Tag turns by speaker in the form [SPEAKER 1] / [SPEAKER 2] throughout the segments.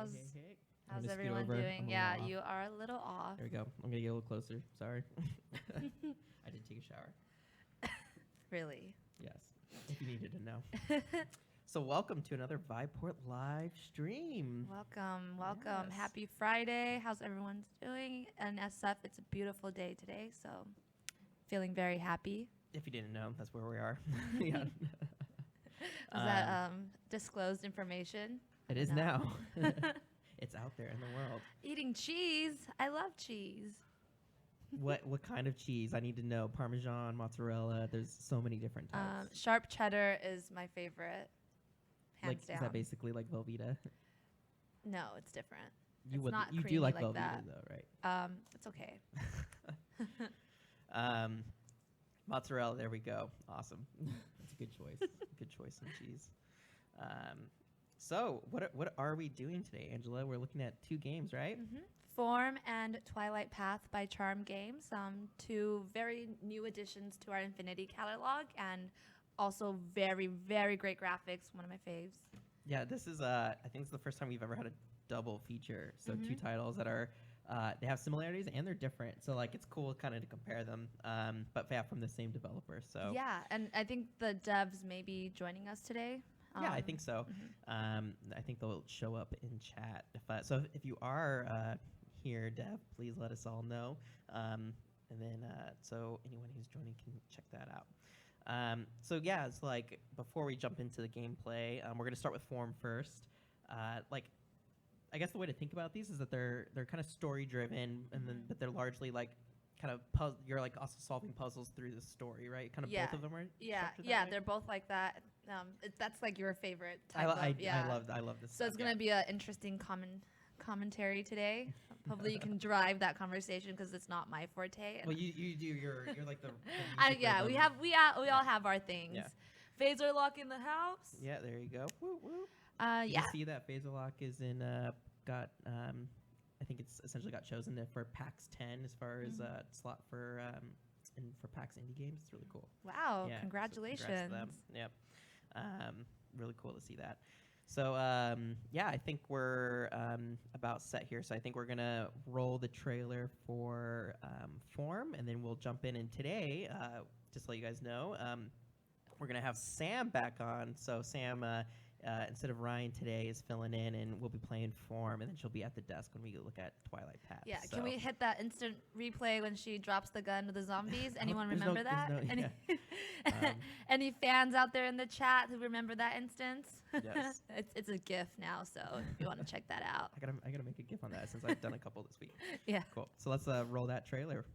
[SPEAKER 1] Hey.
[SPEAKER 2] How's everyone doing? Yeah, you are a little off.
[SPEAKER 1] There we go. I'm gonna get a little closer. Sorry. I did take a shower.
[SPEAKER 2] Really?
[SPEAKER 1] Yes. If you needed to know. So welcome to another Viveport live stream.
[SPEAKER 2] Welcome.
[SPEAKER 1] Yes.
[SPEAKER 2] Happy Friday. How's everyone doing? And SF, it's a beautiful day today, so feeling very happy.
[SPEAKER 1] If you didn't know, that's where we are. Yeah.
[SPEAKER 2] Is that disclosed information?
[SPEAKER 1] It is now. It's out there in the world.
[SPEAKER 2] Eating cheese. I love cheese.
[SPEAKER 1] What kind of cheese? I need to know. Parmesan, mozzarella. There's so many different types.
[SPEAKER 2] Sharp cheddar is my favorite. Hands down.
[SPEAKER 1] Is that basically like Velveeta?
[SPEAKER 2] No, it's different.
[SPEAKER 1] You
[SPEAKER 2] It's
[SPEAKER 1] do like
[SPEAKER 2] like
[SPEAKER 1] Velveeta
[SPEAKER 2] that.
[SPEAKER 1] though, right?
[SPEAKER 2] It's okay.
[SPEAKER 1] Mozzarella. There we go. Awesome. That's a good choice. Good choice in cheese. So what are we doing today, Angela? We're looking at two games, right?
[SPEAKER 2] Mm-hmm. Form and Twilight Path by Charm Games. Two very new additions to our Infinity catalog, and also very, very great graphics. One of my faves.
[SPEAKER 1] Yeah, this is I think it's the first time we've ever had a double feature. So two titles that are they have similarities and they're different. So like it's cool kind of to compare them, but yeah, from the same developer. So
[SPEAKER 2] yeah, and I think the devs may be joining us today.
[SPEAKER 1] Yeah, I think so. I think they'll show up in chat. If you are here, Dev, please let us all know. And then so anyone who's joining can check that out. So yeah, it's like before we jump into the gameplay, we're gonna start with form first. I guess the way to think about these is that they're kind of story driven, and but they're largely like kind of you're like also solving puzzles through the story, right? Kind of both of them are.
[SPEAKER 2] Yeah, they're both like that. That's like your favorite type
[SPEAKER 1] I love this.
[SPEAKER 2] So it's gonna be an interesting commentary today. Hopefully you can drive that conversation because it's not my forte.
[SPEAKER 1] Well, you do. You're like the
[SPEAKER 2] yeah, we all have our things.
[SPEAKER 1] Yeah.
[SPEAKER 2] Phaser lock in the house.
[SPEAKER 1] Yeah, there you go. Woo woo.
[SPEAKER 2] Yeah.
[SPEAKER 1] You see that Phaser lock is in I think it's essentially got chosen for PAX 10 as far as slot for for PAX indie games. It's really cool.
[SPEAKER 2] Wow!
[SPEAKER 1] Yeah,
[SPEAKER 2] congratulations.
[SPEAKER 1] So congrats to them. Yep. Really cool to see that. So yeah, I think we're about set here. So I think we're gonna roll the trailer for Form, and then we'll jump in. And today, just to let you guys know, we're gonna have Sam back on. So Sam, instead of Ryan today, is filling in, and we'll be playing Form, and then she'll be at the desk when we look at Twilight Path.
[SPEAKER 2] Yeah,
[SPEAKER 1] so.
[SPEAKER 2] Can we hit that instant replay when she drops the gun to the zombies? Anyone remember that? Any fans out there in the chat who remember that instance?
[SPEAKER 1] Yes.
[SPEAKER 2] It's a GIF now, so if you want to check that out.
[SPEAKER 1] I gotta make a GIF on that since I've done a couple this week.
[SPEAKER 2] Yeah.
[SPEAKER 1] Cool. So let's roll that trailer.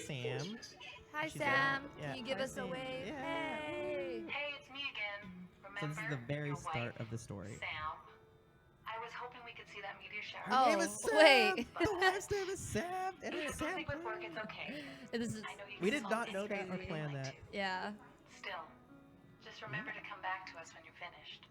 [SPEAKER 1] Sam.
[SPEAKER 2] Hi,
[SPEAKER 1] She's
[SPEAKER 2] Sam.
[SPEAKER 1] yeah,
[SPEAKER 2] Can you give
[SPEAKER 1] hi,
[SPEAKER 2] us a
[SPEAKER 1] Sam.
[SPEAKER 2] wave?
[SPEAKER 1] Yeah.
[SPEAKER 2] Hey.
[SPEAKER 3] Hey, it's me again.
[SPEAKER 1] So this is the
[SPEAKER 3] Remember
[SPEAKER 1] very
[SPEAKER 3] your
[SPEAKER 1] start
[SPEAKER 3] wife,
[SPEAKER 1] of the story.
[SPEAKER 3] Sam. I was hoping we could see that meteor shower.
[SPEAKER 1] Her name
[SPEAKER 2] Oh,
[SPEAKER 1] is Sam.
[SPEAKER 2] wait.
[SPEAKER 1] The wife's name is Sam, and it's Sam.
[SPEAKER 3] Busy with work, it's okay.
[SPEAKER 2] This is
[SPEAKER 3] I know you
[SPEAKER 1] We
[SPEAKER 3] can
[SPEAKER 1] did
[SPEAKER 3] solve
[SPEAKER 1] not know
[SPEAKER 3] this
[SPEAKER 1] that or
[SPEAKER 3] crazy
[SPEAKER 1] plan
[SPEAKER 3] like
[SPEAKER 1] that.
[SPEAKER 3] too.
[SPEAKER 2] yeah.
[SPEAKER 3] Still, just remember to come back to us when you're finished.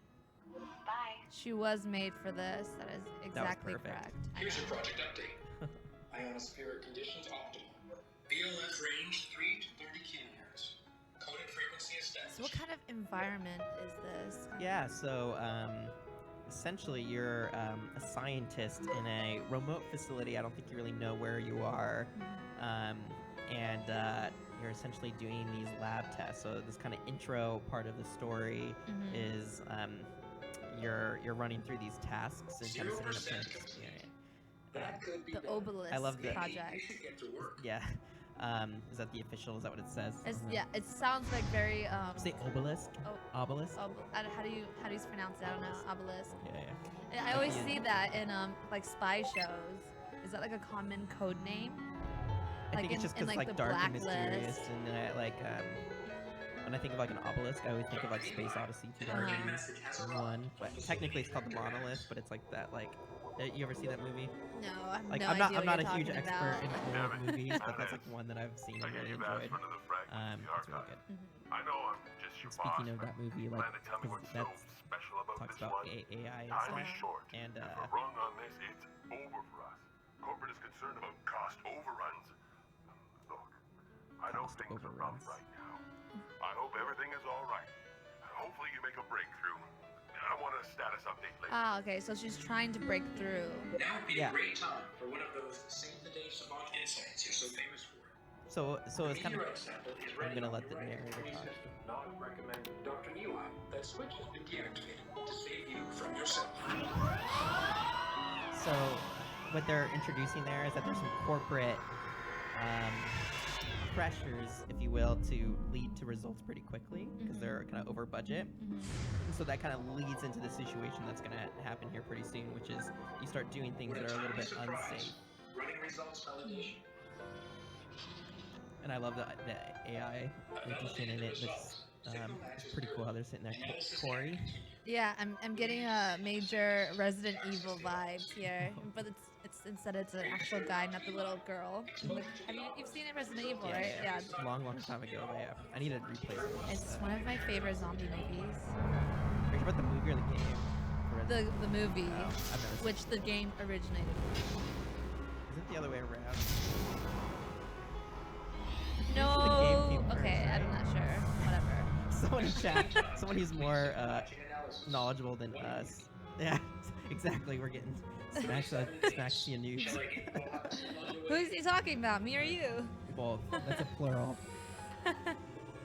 [SPEAKER 3] Bye.
[SPEAKER 2] She was made for this. That is exactly
[SPEAKER 1] perfect.
[SPEAKER 2] correct. I
[SPEAKER 4] Here's
[SPEAKER 2] know.
[SPEAKER 4] your project update. Ionosphere conditions optimal. BLS range 3 to 30 kilohertz. Coded frequency established.
[SPEAKER 2] So what kind of environment is this?
[SPEAKER 1] Yeah, so essentially you're a scientist in a remote facility. I don't think you really know where you are. And you're essentially doing these lab tests. So this kind of intro part of the story is you're running through these tasks and kind of setting up
[SPEAKER 4] 0%
[SPEAKER 1] some
[SPEAKER 4] complete.
[SPEAKER 1] experience.
[SPEAKER 4] That could be
[SPEAKER 2] The
[SPEAKER 4] better.
[SPEAKER 2] obelisk
[SPEAKER 1] I love the-
[SPEAKER 2] project.
[SPEAKER 4] Get to work.
[SPEAKER 1] Yeah. Is that the official? Is that what it says?
[SPEAKER 2] It's,
[SPEAKER 1] on the-
[SPEAKER 2] yeah, it sounds like very
[SPEAKER 1] Say obelisk?
[SPEAKER 2] Oh.
[SPEAKER 1] Obelisk?
[SPEAKER 2] how do you pronounce it? I don't know. Obelisk.
[SPEAKER 1] Yeah, yeah.
[SPEAKER 2] And I always
[SPEAKER 1] Yeah.
[SPEAKER 2] see that in like spy shows. Is that like a common code name?
[SPEAKER 1] I
[SPEAKER 2] Like
[SPEAKER 1] think it's just
[SPEAKER 2] in,
[SPEAKER 1] because
[SPEAKER 2] like,
[SPEAKER 1] like
[SPEAKER 2] the
[SPEAKER 1] dark and mysterious,
[SPEAKER 2] Blacklist.
[SPEAKER 1] and then I like when I think of like an obelisk, I always think of like Space Odyssey
[SPEAKER 2] Uh-huh.
[SPEAKER 1] 2001. But technically, it's called the monolith, but it's like that like. You ever see that movie?
[SPEAKER 2] No, I have
[SPEAKER 1] Like
[SPEAKER 2] no
[SPEAKER 1] I'm
[SPEAKER 2] idea
[SPEAKER 1] not
[SPEAKER 2] what
[SPEAKER 1] a huge
[SPEAKER 2] you're talking
[SPEAKER 1] expert
[SPEAKER 2] about.
[SPEAKER 1] in old movies, but that's like one that I've seen and really enjoyed. It's really good.
[SPEAKER 5] I know I'm just your
[SPEAKER 1] Speaking
[SPEAKER 5] boss,
[SPEAKER 1] of that movie,
[SPEAKER 5] but
[SPEAKER 1] like
[SPEAKER 5] plan to tell me
[SPEAKER 1] 'cause
[SPEAKER 5] what's so
[SPEAKER 1] that's
[SPEAKER 5] special about
[SPEAKER 1] talks
[SPEAKER 5] this
[SPEAKER 1] about
[SPEAKER 5] one.
[SPEAKER 1] AI and
[SPEAKER 5] Time is
[SPEAKER 1] stuff,
[SPEAKER 5] short.
[SPEAKER 1] and
[SPEAKER 5] If we're wrong on this, it's over for us. Corporate is concerned about cost overruns. Look, I know
[SPEAKER 1] Cost
[SPEAKER 5] things are
[SPEAKER 1] overruns.
[SPEAKER 5] rough right now. I hope everything is all right. Hopefully you make a breakthrough. I want a status update later.
[SPEAKER 2] Ah, okay. So she's trying to break through.
[SPEAKER 4] Now would be
[SPEAKER 1] Yeah.
[SPEAKER 4] a great time for one of those save-the-day savant insights you're so famous for.
[SPEAKER 1] so it's kind of.
[SPEAKER 4] Meteorite sample is
[SPEAKER 1] I'm
[SPEAKER 4] ready
[SPEAKER 1] gonna
[SPEAKER 4] on
[SPEAKER 1] let
[SPEAKER 4] your
[SPEAKER 1] the
[SPEAKER 4] right.
[SPEAKER 1] narrator talk.
[SPEAKER 5] Not recommended.
[SPEAKER 4] Dr. Eli, that switch has been deactivated to save you from yourself.
[SPEAKER 1] So what they're introducing there is that there's some corporate pressures, if you will, to lead to results pretty quickly because they're kind of over budget. And so that kind of leads into the situation that's going to happen here pretty soon, which is you start doing things that are a little bit unsafe.
[SPEAKER 4] Running results validation.
[SPEAKER 1] And I love the AI addition in it. It's pretty cool how they're sitting there. Corey.
[SPEAKER 2] Yeah, I'm getting a major Resident Evil vibes here, but it's instead it's an actual guy, not the little girl. Like, you've seen it, Resident Evil, right? Yeah.
[SPEAKER 1] Long time ago, but yeah. I need to replay it.
[SPEAKER 2] It's one of my favorite zombie movies.
[SPEAKER 1] Are you about the movie or the game? For
[SPEAKER 2] The movie,
[SPEAKER 1] I've never seen
[SPEAKER 2] which the game originated with.
[SPEAKER 1] Is it the other way around?
[SPEAKER 2] No.
[SPEAKER 1] came first,
[SPEAKER 2] Okay, I'm
[SPEAKER 1] right?
[SPEAKER 2] not sure. Whatever.
[SPEAKER 1] Someone in chat, someone who's more knowledgeable than us. Yeah, exactly. We're getting snacks you news.
[SPEAKER 2] Who's he talking about? Me or you?
[SPEAKER 1] Both. That's a plural.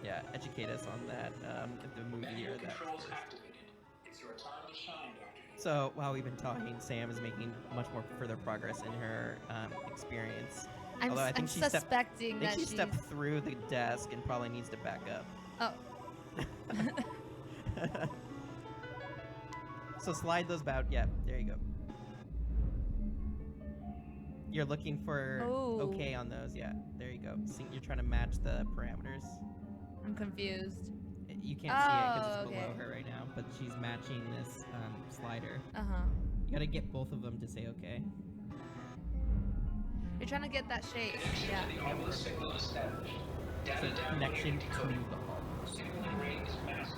[SPEAKER 1] Yeah, educate us on that. If the movie or that.
[SPEAKER 4] Controls activated. It's your time to shine, Dr. Eli.
[SPEAKER 1] So while we've been talking, Sam is making much more further progress in her experience.
[SPEAKER 2] I'm,
[SPEAKER 1] Although I
[SPEAKER 2] I'm
[SPEAKER 1] think she
[SPEAKER 2] suspecting
[SPEAKER 1] I
[SPEAKER 2] that
[SPEAKER 1] think she
[SPEAKER 2] she's.
[SPEAKER 1] stepped through the desk and probably needs to back up.
[SPEAKER 2] Oh.
[SPEAKER 1] So slide those about. Yeah, there you go. You're looking for
[SPEAKER 2] Oh.
[SPEAKER 1] okay on those. Yeah, there you go. So you're trying to match the parameters.
[SPEAKER 2] I'm confused.
[SPEAKER 1] You can't see it because
[SPEAKER 2] Oh,
[SPEAKER 1] it's below
[SPEAKER 2] okay.
[SPEAKER 1] her right now, but she's matching this slider.
[SPEAKER 2] Uh huh.
[SPEAKER 1] You gotta get both of them to say okay.
[SPEAKER 2] You're trying to get that shape. Yeah.
[SPEAKER 4] The obelisk signal established.
[SPEAKER 1] So
[SPEAKER 4] Data
[SPEAKER 1] connection
[SPEAKER 4] downloading
[SPEAKER 1] to
[SPEAKER 4] encoded.
[SPEAKER 1] the hall.
[SPEAKER 4] Signaling rate is massive.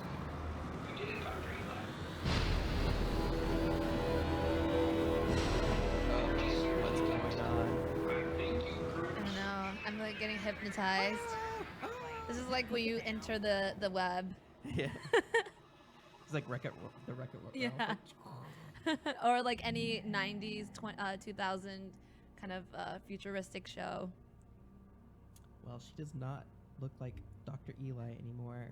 [SPEAKER 4] You did it, Dr. Eli.
[SPEAKER 1] What's going on?
[SPEAKER 4] I think you
[SPEAKER 2] I
[SPEAKER 4] proved
[SPEAKER 2] don't know. I'm like getting hypnotized. This is like when you enter the web.
[SPEAKER 1] Yeah. It's like the Wreck-It Ralph.
[SPEAKER 2] Yeah. Or like any 90s, 2000 kind of futuristic show.
[SPEAKER 1] Well, she does not look like Dr. Eli anymore.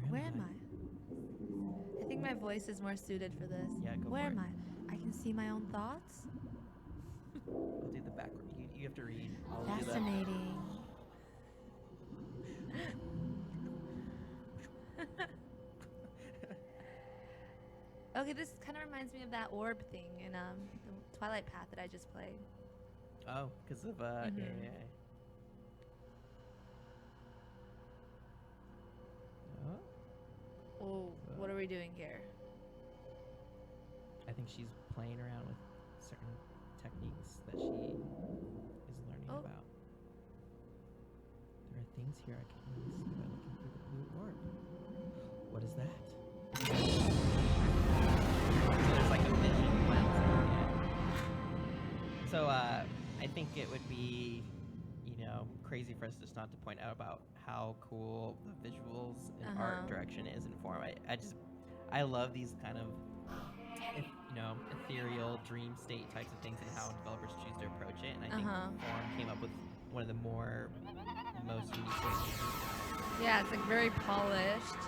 [SPEAKER 2] Where am I? I think my voice is more suited for this.
[SPEAKER 1] Yeah, go
[SPEAKER 2] Where
[SPEAKER 1] for
[SPEAKER 2] am
[SPEAKER 1] it.
[SPEAKER 2] I? I can see my own thoughts.
[SPEAKER 1] I'll do the backward. You have to read. I'll do that.
[SPEAKER 2] Fascinating. Okay, this kind of reminds me of that orb thing in the Twilight Path that I just played.
[SPEAKER 1] Oh, because of yeah.
[SPEAKER 2] Oh, what are we doing here?
[SPEAKER 1] I think she's playing around with certain techniques that she is learning about. There are things here I can't really see by looking through the blue orb. What is that? So there's like a vision lens. So I think it would be, crazy for us just not to point out about how cool the visuals and art direction is in Form. I love these kind of ethereal dream state types of things and how developers choose to approach it. And I think Form came up with one of the most unique ways to do that.
[SPEAKER 2] Yeah, it's like very polished.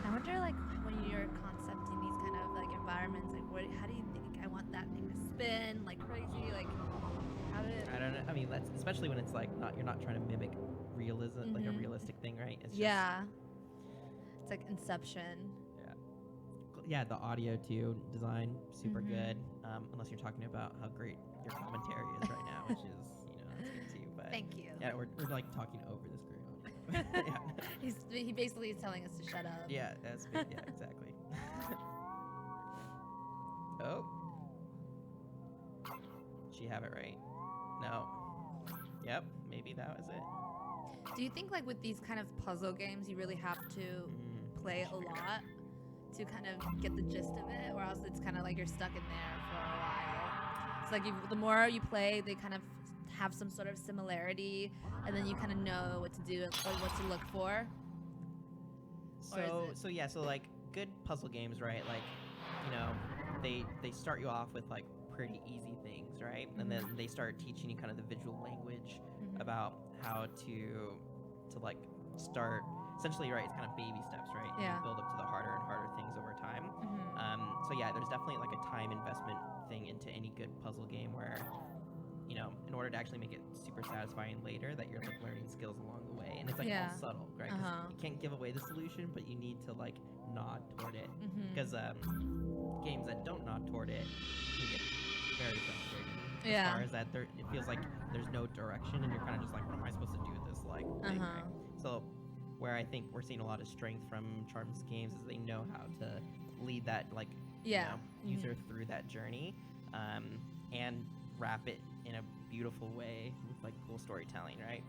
[SPEAKER 2] I wonder, like, when you're concepting these kind of like environments, like, how do you think I want that thing to spin like crazy? Like, how did?
[SPEAKER 1] I don't know. I mean, that's especially when it's like you're not trying to mimic realism, like a realistic thing, right? It's just,
[SPEAKER 2] it's like Inception.
[SPEAKER 1] Yeah, the audio too, design super good. Unless you're talking about how great your commentary is right now, which is that's good too. But
[SPEAKER 2] Thank you.
[SPEAKER 1] yeah, we're like talking over this group. Yeah.
[SPEAKER 2] He basically is telling us to shut up.
[SPEAKER 1] Yeah, that's good. Yeah, exactly. Oh, she have it right? No. Yep, maybe that was it.
[SPEAKER 2] Do you think like with these kind of puzzle games, you really have to play a lot to kind of get the gist of it, or else it's kind of like you're stuck in there for a while? It's like the more you play, they kind of have some sort of similarity, and then you kind of know what to do, like what to look for.
[SPEAKER 1] So like good puzzle games, right? Like, they start you off with like pretty easy things, right? And then they start teaching you kind of the visual language about how to like start. Essentially, right, it's kind of baby steps, right? And you build up to the harder and harder things over time. So yeah, there's definitely like a time investment thing into any good puzzle game where, in order to actually make it super satisfying later, that you're like learning skills along the way. And it's like all subtle, right? 'Cause you can't give away the solution, but you need to like nod toward it. Because games that don't nod toward it can get very frustrating. As far as that, it feels like there's no direction, and you're kind of just like, what am I supposed to do with this like thing, right? So where I think we're seeing a lot of strength from Charm's games is they know how to lead that like user through that journey, and wrap it in a beautiful way with like cool storytelling, right?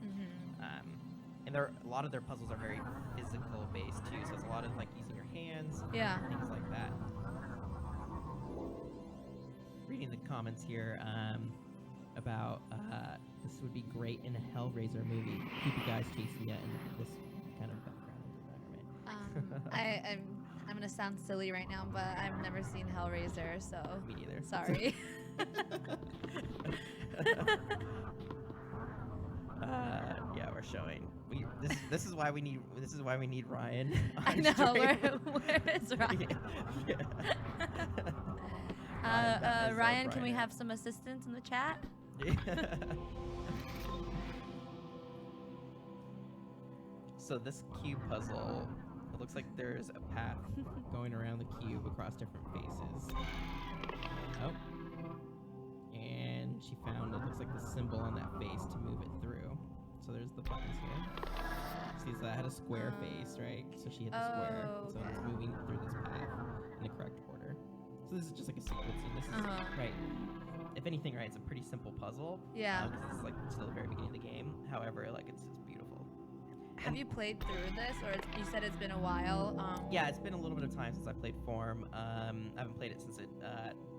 [SPEAKER 1] And a lot of their puzzles are very physical based too, so it's a lot of like using your hands, things like that. Reading the comments here about this would be great in a Hellraiser movie. Keep you guys chasing you in this kind of background environment.
[SPEAKER 2] I'm gonna sound silly right now, but I've never seen Hellraiser, so
[SPEAKER 1] Me neither.
[SPEAKER 2] sorry.
[SPEAKER 1] Yeah, we're showing. This is why we need Ryan.
[SPEAKER 2] I know. Where is Ryan? Ryan, can we have some assistance in the chat?
[SPEAKER 1] So this cube puzzle, it looks like there's a path going around the cube across different faces. Oh. And she found, it looks like the symbol on that face to move it through. So there's the buttons here. See, so that had a square face, right? So she hit the square. So it's moving through this path in the correct order. So this is just like a sequencing. This is, right. If anything, right, it's a pretty simple puzzle.
[SPEAKER 2] Yeah.
[SPEAKER 1] Because it's like still the very beginning of the game. However, like it's beautiful.
[SPEAKER 2] Have you played through this, or you said it's been a while?
[SPEAKER 1] Yeah, it's been a little bit of time since I played Form. I haven't played it since it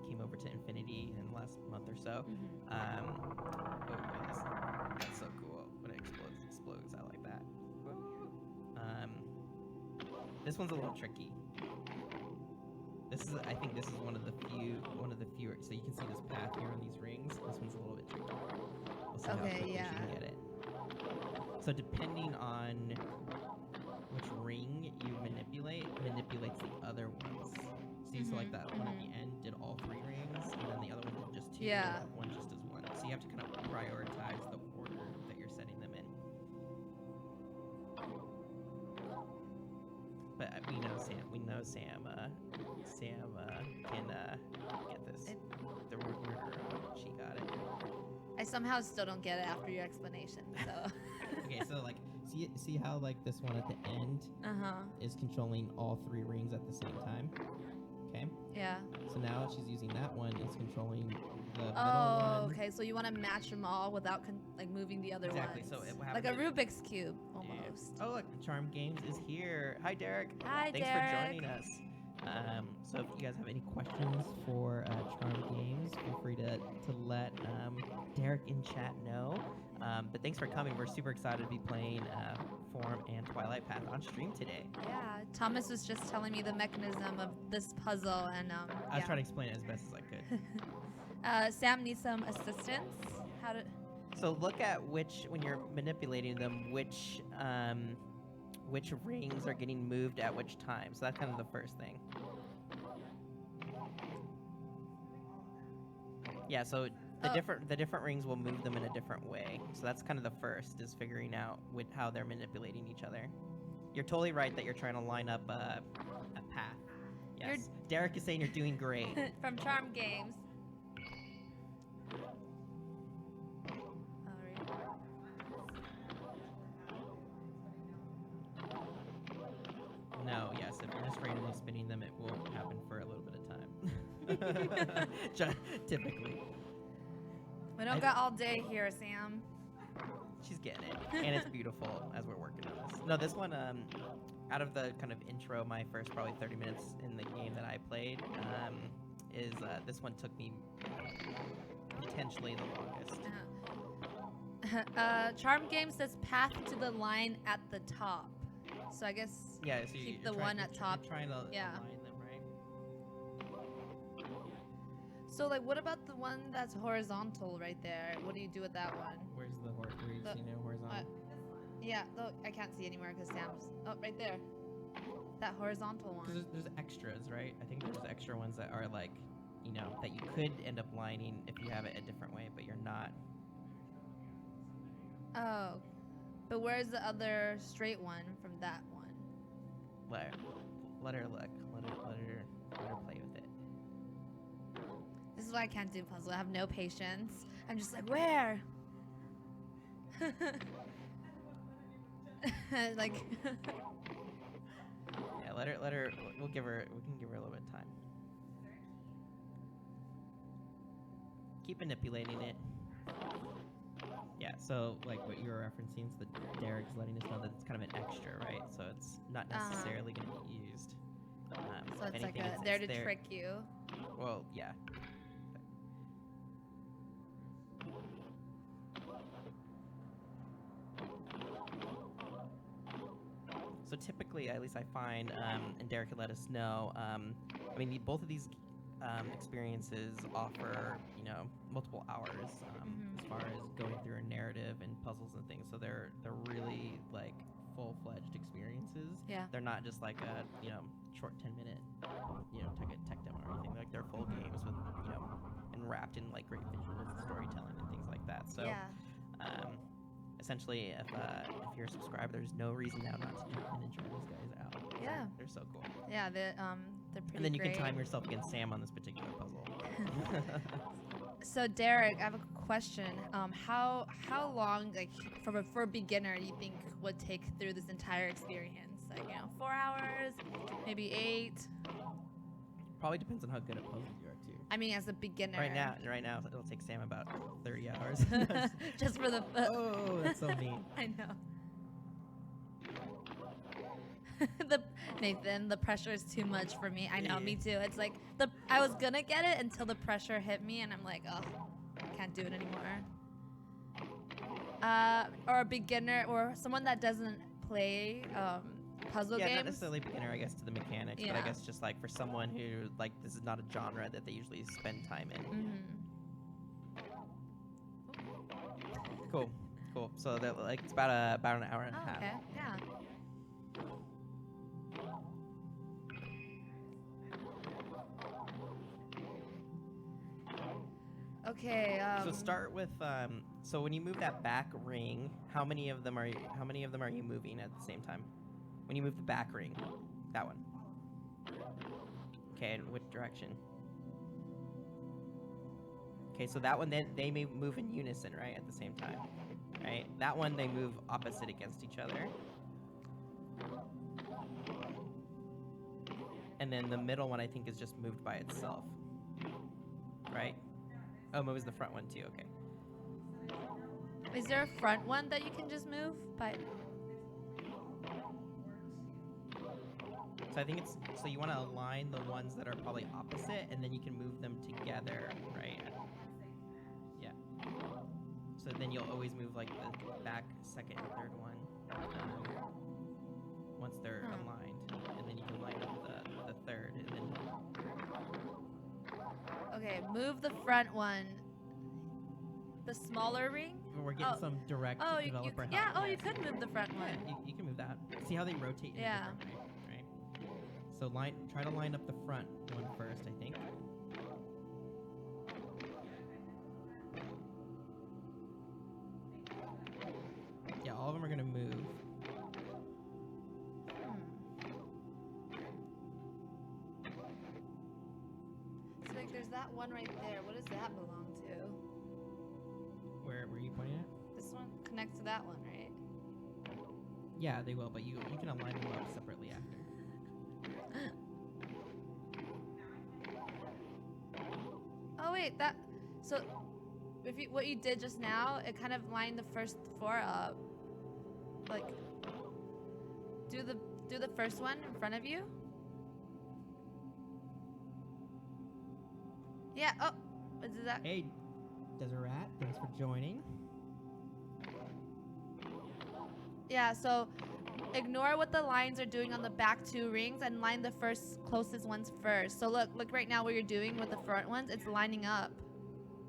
[SPEAKER 1] came over to Infinity in the last month or so. Oh goodness, that's so cool when it explodes out like that. This one's a little tricky. I think this is one of the fewer. So you can see this path here on these rings. This one's a little bit tricky. We'll see how quickly she can get it. So depending on which ring you manipulates the other ones. See, so like that one at the end did all 3 rings, and then the other one did just 2, and that one just does 1. So you have to kind of prioritize the order that you're setting them in. know Sam can get this. The worker, she got it.
[SPEAKER 2] I somehow still don't get it after your explanation. So.
[SPEAKER 1] Okay, so like, see how like this one at the end is controlling all 3 rings at the same time. Okay.
[SPEAKER 2] Yeah.
[SPEAKER 1] So now she's using that one. It's controlling the middle
[SPEAKER 2] Oh,
[SPEAKER 1] one.
[SPEAKER 2] okay. So you want to match them all without like moving the other
[SPEAKER 1] Exactly.
[SPEAKER 2] ones.
[SPEAKER 1] So what
[SPEAKER 2] like a
[SPEAKER 1] happens
[SPEAKER 2] Rubik's cube almost.
[SPEAKER 1] Yeah. Oh, look, Charm Games is here. Hi, Derek.
[SPEAKER 2] Hi,
[SPEAKER 1] Thanks
[SPEAKER 2] Derek.
[SPEAKER 1] for joining us. So if you guys have any questions for Charm Games, feel free to let Derek in chat know. But thanks for coming. We're super excited to be playing Form and Twilight Path on stream today.
[SPEAKER 2] Yeah, Thomas was just telling me the mechanism of this puzzle, and
[SPEAKER 1] I was trying to explain it as best as I could.
[SPEAKER 2] Sam needs some assistance. How to?
[SPEAKER 1] So look at when you're manipulating them, which rings are getting moved at which time. So that's kind of the first thing. Yeah, so the different rings will move them in a different way. So that's kind of the first, is figuring out how they're manipulating each other. You're totally right that you're trying to line up a path. Yes. Derek is saying you're doing great.
[SPEAKER 2] From Charm Games.
[SPEAKER 1] No, yes, if you're just randomly spinning them, it won't happen for a little bit of time. Typically.
[SPEAKER 2] We don't got all day here, Sam.
[SPEAKER 1] She's getting it, and it's beautiful as we're working on this. No, this one, out of the kind of intro, my first probably 30 minutes in the game that I played, this one took me potentially the longest.
[SPEAKER 2] Charm Game says path to the line at the top. So I guess
[SPEAKER 1] so
[SPEAKER 2] keep
[SPEAKER 1] you're
[SPEAKER 2] the one at top.
[SPEAKER 1] You're trying to
[SPEAKER 2] Yeah.
[SPEAKER 1] align them, right?
[SPEAKER 2] So like, what about the one that's horizontal right there? What do you do with that one?
[SPEAKER 1] Where's the horizontal?
[SPEAKER 2] Yeah, though I can't see anymore because Sam's right there. That horizontal one.
[SPEAKER 1] Because there's extras, right? I think there's extra ones that are like, that you could end up lining if you have it a different way, but you're not.
[SPEAKER 2] Oh, but where's the other straight one from that one?
[SPEAKER 1] Let her look. Let her play with it.
[SPEAKER 2] This is why I can't do puzzle. I have no patience. I'm just like, where? Like.
[SPEAKER 1] Yeah, let her. We can give her a little bit of time. Keep manipulating it. Yeah, so like what you were referencing is that Derek's letting us know that it's kind of an extra, right? So it's not necessarily going to be used.
[SPEAKER 2] So it's like there to trick you.
[SPEAKER 1] Well, yeah. So typically, at least I find, and Derek could let us know, I mean, both of these experiences offer, multiple hours as far as going through a narrative and puzzles and things. So they're really like full-fledged experiences.
[SPEAKER 2] Yeah.
[SPEAKER 1] They're not just like a short 10-minute tech demo or anything. Like they're full games with and wrapped in like great visuals and storytelling and things like that. So essentially, if you're a subscriber, there's no reason now not to jump in and try these guys out.
[SPEAKER 2] Yeah.
[SPEAKER 1] They're so cool.
[SPEAKER 2] Yeah, they're pretty
[SPEAKER 1] And then you
[SPEAKER 2] great.
[SPEAKER 1] can time yourself against Sam on this particular puzzle.
[SPEAKER 2] So Derek, I have a question. How long, like, for a beginner, you think would take through this entire experience? Like, 4 hours, maybe 8.
[SPEAKER 1] Probably depends on how good at puzzles you are too.
[SPEAKER 2] I mean, as a beginner.
[SPEAKER 1] Right now, it'll take Sam about 30 hours.
[SPEAKER 2] Just for the.
[SPEAKER 1] Oh, that's so mean.
[SPEAKER 2] I know. Nathan, the pressure is too much for me. I know, me too. It's like I was gonna get it until the pressure hit me, and I'm like, oh, I can't do it anymore. Or a beginner, or someone that doesn't play puzzle games.
[SPEAKER 1] Yeah, not necessarily beginner, I guess, to the mechanics, but I
[SPEAKER 2] Yeah.
[SPEAKER 1] guess just like for someone who like this is not a genre that they usually spend time in. Cool. So that like it's about an hour and a half.
[SPEAKER 2] Okay, yeah. Okay.
[SPEAKER 1] So start with so when you move that back ring, how many of them are you moving at the same time? When you move the back ring, that one. Okay, in which direction? Okay, so that one, they may move in unison, right, at the same time, right? That one, they move opposite against each other. And then the middle one, I think, is just moved by itself, right? Oh, moves the front one too, okay.
[SPEAKER 2] Is there a front one that you can just move by?
[SPEAKER 1] So I think it's, so you want to align the ones that are probably opposite, and then you can move them together, right? Yeah. So then you'll always move like the back second and third one once they're aligned, and then you can line up the third, and then
[SPEAKER 2] Okay, move the front one. The smaller ring?
[SPEAKER 1] we're getting some direct developer help.
[SPEAKER 2] yeah, you
[SPEAKER 1] Yes.
[SPEAKER 2] could move the front
[SPEAKER 1] Yeah,
[SPEAKER 2] one.
[SPEAKER 1] you can move that. See how they rotate in
[SPEAKER 2] Yeah.
[SPEAKER 1] a different way, right? So try to line up the front one first, I think. Yeah, all of them are gonna move.
[SPEAKER 2] So like there's that one right there. What does that belong to?
[SPEAKER 1] Where were you pointing at?
[SPEAKER 2] This one connects to that one, right?
[SPEAKER 1] Yeah, they will, but you can align them up separately after.
[SPEAKER 2] Oh wait, so if what you did just now, it kind of lined the first four up. Like do the first one in front of you. Yeah. Oh, is that?
[SPEAKER 1] Hey, Deseret, thanks for joining.
[SPEAKER 2] Yeah. So ignore what the lines are doing on the back two rings and line the closest ones first. So look right now what you're doing with the front ones. It's lining up.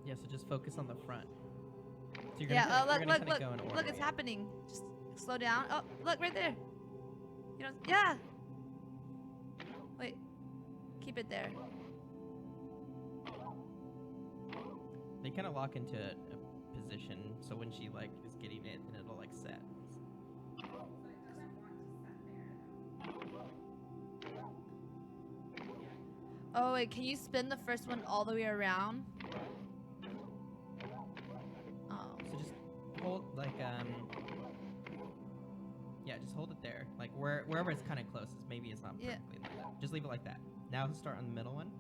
[SPEAKER 1] Yeah, so just focus on the front. So you're
[SPEAKER 2] Yeah.
[SPEAKER 1] gonna,
[SPEAKER 2] Oh,
[SPEAKER 1] you're gonna
[SPEAKER 2] look,
[SPEAKER 1] kinda go in order.
[SPEAKER 2] look, it's happening. Just slow down. Oh, look right there. You know, yeah. Wait, keep it there.
[SPEAKER 1] They kind of lock into a position, so when she like is getting it, then it'll like set.
[SPEAKER 2] Oh wait, can you spin the first one all the way around? Oh.
[SPEAKER 1] So just hold like yeah, just hold it there, like wherever it's kind of closest. Maybe it's not
[SPEAKER 2] Yeah.
[SPEAKER 1] perfectly lined up. Just leave it like that. Now start on the middle one.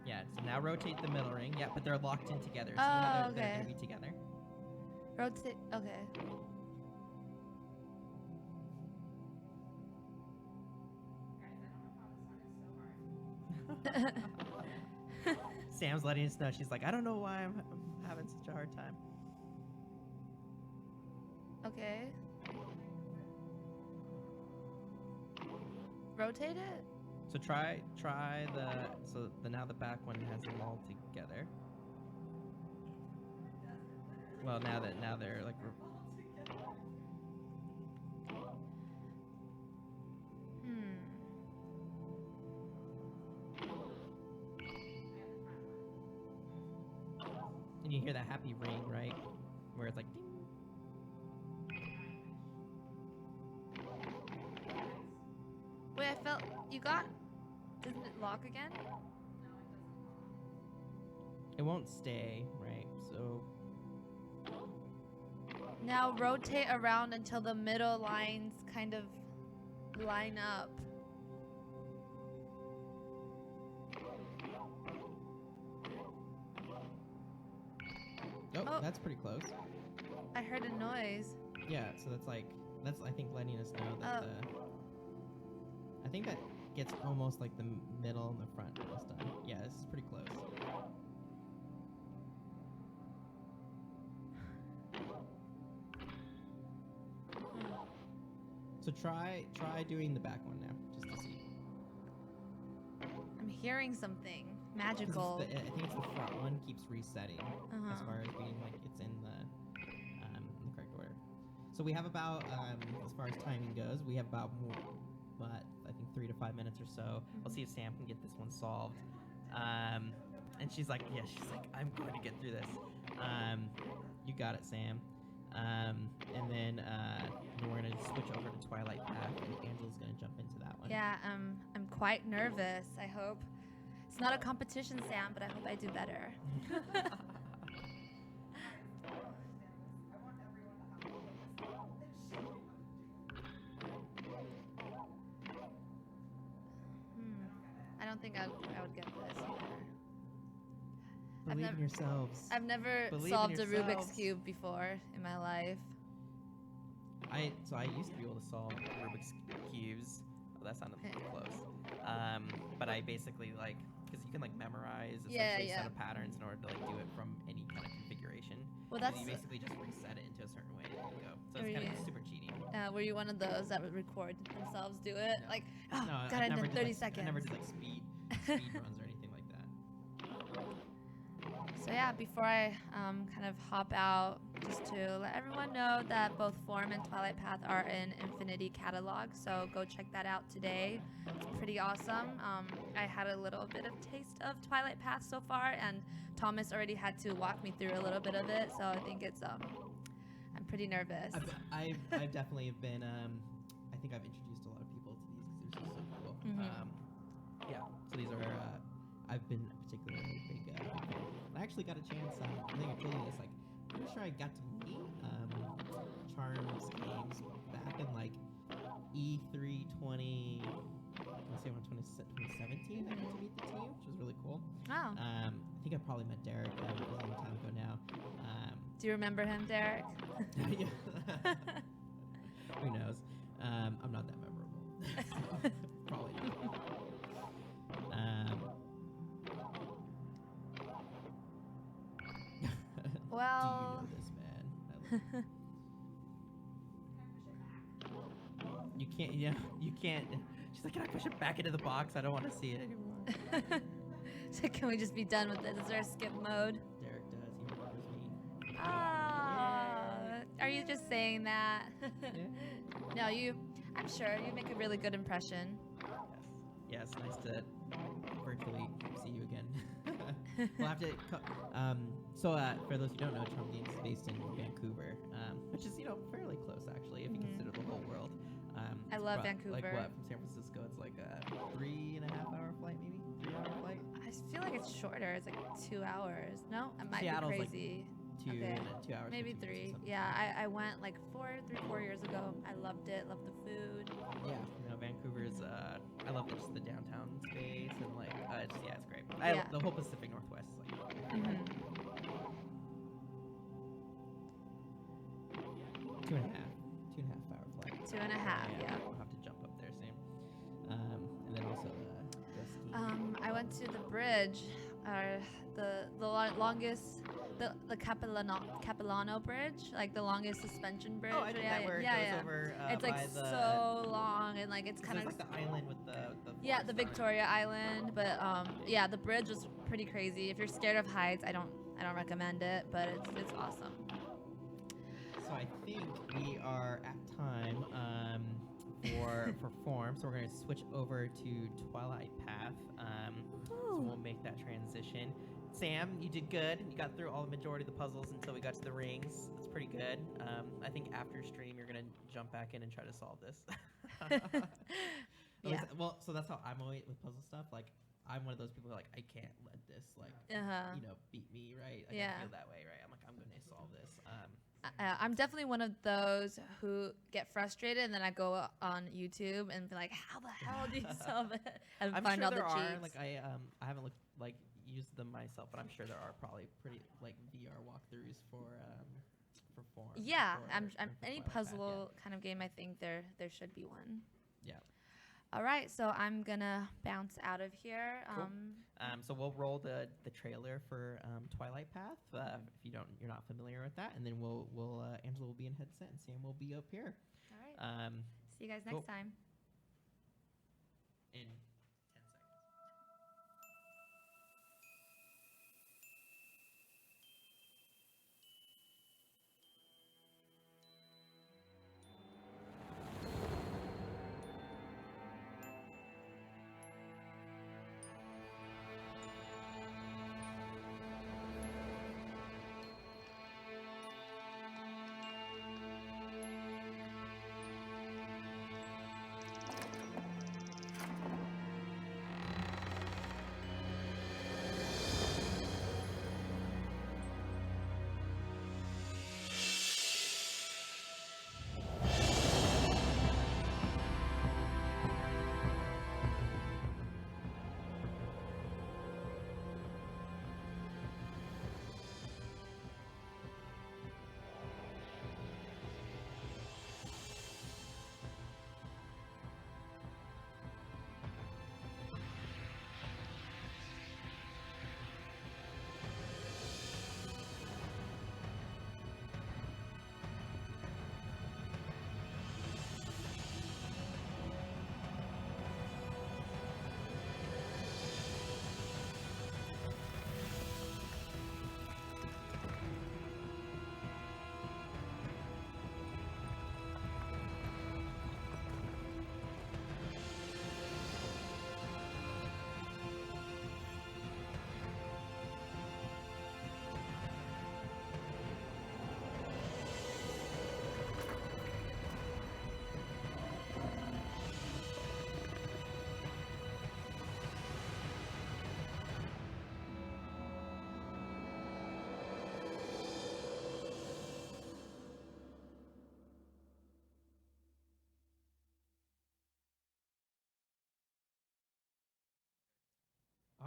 [SPEAKER 1] Yeah, so now rotate the middle ring. Yeah, but they're locked in together. So you know
[SPEAKER 2] Oh,
[SPEAKER 1] they're
[SPEAKER 2] okay.
[SPEAKER 1] gonna be together.
[SPEAKER 2] Rotate. Okay.
[SPEAKER 1] Sam's letting us know. She's like, I don't know why I'm having such a hard time.
[SPEAKER 2] Okay. Rotate it.
[SPEAKER 1] So try now the back one has them all together. Well, now they're like. And you hear that happy ring, right? Where it's like ding.
[SPEAKER 2] Wait, I felt you got. Doesn't it lock again?
[SPEAKER 1] It won't stay, right? So
[SPEAKER 2] Now rotate around until the middle lines kind of line up.
[SPEAKER 1] oh, that's pretty close.
[SPEAKER 2] I heard a noise.
[SPEAKER 1] Yeah, so that's I think letting us know that I think that gets almost like the middle and the front almost done. Yeah, this is pretty close. So try doing the back one now, just to see.
[SPEAKER 2] I'm hearing something
[SPEAKER 1] 'Cause
[SPEAKER 2] magical.
[SPEAKER 1] I think it's the front one keeps resetting as
[SPEAKER 2] Uh-huh.
[SPEAKER 1] far as being like it's in the correct order. So we have about as far as timing goes, we have about I think 3 to 5 minutes or so. We'll see if Sam can get this one solved. And she's like, I'm going to get through this. You got it, Sam. And then we're gonna switch over to Twilight Path, and Angela's gonna jump into that one.
[SPEAKER 2] Yeah, I'm quite nervous. I hope it's not a competition, Sam, but I hope I do better. I don't think I would get this either.
[SPEAKER 1] Believe in yourselves.
[SPEAKER 2] I've never
[SPEAKER 1] Believe in
[SPEAKER 2] solved a Rubik's
[SPEAKER 1] yourselves.
[SPEAKER 2] Cube before in my life.
[SPEAKER 1] So I used to be able to solve Rubik's cubes. Oh, that sounded pretty close. But I basically because you can memorize essentially a set of patterns in order to do it from any kind of configuration.
[SPEAKER 2] Well,
[SPEAKER 1] And
[SPEAKER 2] that's
[SPEAKER 1] you basically just reset it into a certain way and there you go. So it's kind of super cheating.
[SPEAKER 2] were you one of those that would record themselves do it?
[SPEAKER 1] No.
[SPEAKER 2] Like,
[SPEAKER 1] No,
[SPEAKER 2] got
[SPEAKER 1] I
[SPEAKER 2] it
[SPEAKER 1] never
[SPEAKER 2] in
[SPEAKER 1] did,
[SPEAKER 2] 30 seconds.
[SPEAKER 1] I never did speed runs or anything like that.
[SPEAKER 2] So yeah, before I kind of hop out, just to let everyone know that both Form and Twilight Path are in Infinity catalog, so go check that out today. It's pretty awesome. I had a little bit of taste of Twilight Path so far, and Thomas already had to walk me through a little bit of it, so I think it's I'm pretty nervous.
[SPEAKER 1] I've definitely been. I think I've introduced a lot of people to these because they're so cool.
[SPEAKER 2] Mhm.
[SPEAKER 1] Yeah. So these are. I've been a particularly big fan. I actually got a chance. I think I told you this. I'm pretty sure I got to meet Charms Games back in E3 20. I say around 2017. I got to meet the team, which was really cool.
[SPEAKER 2] Oh.
[SPEAKER 1] I think I probably met Derek. It was a long time ago now.
[SPEAKER 2] Do you remember him, Derek?
[SPEAKER 1] Yeah. Who knows? I'm not that memorable. So, probably not.
[SPEAKER 2] Well.
[SPEAKER 1] Do you know this man? You can't. Yeah, you can't. She's like, can I push it back into the box? I don't want to see it anymore.
[SPEAKER 2] So can we just be done with this? Is there a skip mode?
[SPEAKER 1] Derek does. He remembers me.
[SPEAKER 2] Oh, are you just saying that?
[SPEAKER 1] Yeah.
[SPEAKER 2] No, I'm sure you make a really good impression.
[SPEAKER 1] Yes. Yes. Nice to virtually see you again. We'll have to. For those who don't know, Charm Games is based in Vancouver, which is fairly close actually if you consider the whole world.
[SPEAKER 2] I love Vancouver.
[SPEAKER 1] Like what, from San Francisco? It's like a 3.5-hour flight, maybe 3-hour flight.
[SPEAKER 2] I feel like it's shorter. It's like 2 hours. No, I might
[SPEAKER 1] Seattle's
[SPEAKER 2] be crazy.
[SPEAKER 1] Two
[SPEAKER 2] Okay.
[SPEAKER 1] 2 hours.
[SPEAKER 2] Maybe
[SPEAKER 1] 15 minutes or
[SPEAKER 2] 3.
[SPEAKER 1] something.
[SPEAKER 2] Yeah, I went like 4 years ago. I loved it. Loved the food.
[SPEAKER 1] Yeah, Vancouver's. I love just the downtown space and it's great.
[SPEAKER 2] Yeah.
[SPEAKER 1] The whole Pacific Northwest is
[SPEAKER 2] Mhm.
[SPEAKER 1] 2.5 hour flight.
[SPEAKER 2] 2.5. Yeah.
[SPEAKER 1] We'll have to jump up there soon. And then also go skiing.
[SPEAKER 2] I went to the bridge, the longest, the Capilano Bridge, like the longest suspension bridge.
[SPEAKER 1] Oh, I think that where it goes over.
[SPEAKER 2] It's like so long and like it's kind of
[SPEAKER 1] like the island with the
[SPEAKER 2] yeah,
[SPEAKER 1] four
[SPEAKER 2] the
[SPEAKER 1] stars.
[SPEAKER 2] Victoria Island, but yeah, the bridge was pretty crazy. If you're scared of heights, I don't recommend it, but it's awesome.
[SPEAKER 1] So I think we are at time for Form, so we're going to switch over to Twilight Path. So we'll make that transition. Sam, you did good. You got through all the majority of the puzzles until we got to the rings. That's pretty good. I think after stream, you're going to jump back in and try to solve this.
[SPEAKER 2] Yeah.
[SPEAKER 1] Well, so that's how I'm always with puzzle stuff. I'm one of those people who I can't let this beat me, right? I feel that way, right? I'm going to solve this.
[SPEAKER 2] I'm definitely one of those who get frustrated, and then I go on YouTube and be like, "How the hell do you solve it?" And
[SPEAKER 1] I'm
[SPEAKER 2] find
[SPEAKER 1] sure
[SPEAKER 2] all
[SPEAKER 1] there
[SPEAKER 2] the
[SPEAKER 1] are.
[SPEAKER 2] cheats.
[SPEAKER 1] I haven't used them myself, but I'm sure there are probably pretty VR walkthroughs for Form.
[SPEAKER 2] Yeah,
[SPEAKER 1] for
[SPEAKER 2] any
[SPEAKER 1] Twilight Path,
[SPEAKER 2] puzzle kind of game. I think there should be one.
[SPEAKER 1] Yeah.
[SPEAKER 2] All right, so I'm gonna bounce out of here.
[SPEAKER 1] Cool. So we'll roll the trailer for Twilight Path. If you're not familiar with that, and then we'll Angela will be in headset and Sam will be up here.
[SPEAKER 2] All right. See you guys next time.
[SPEAKER 1] In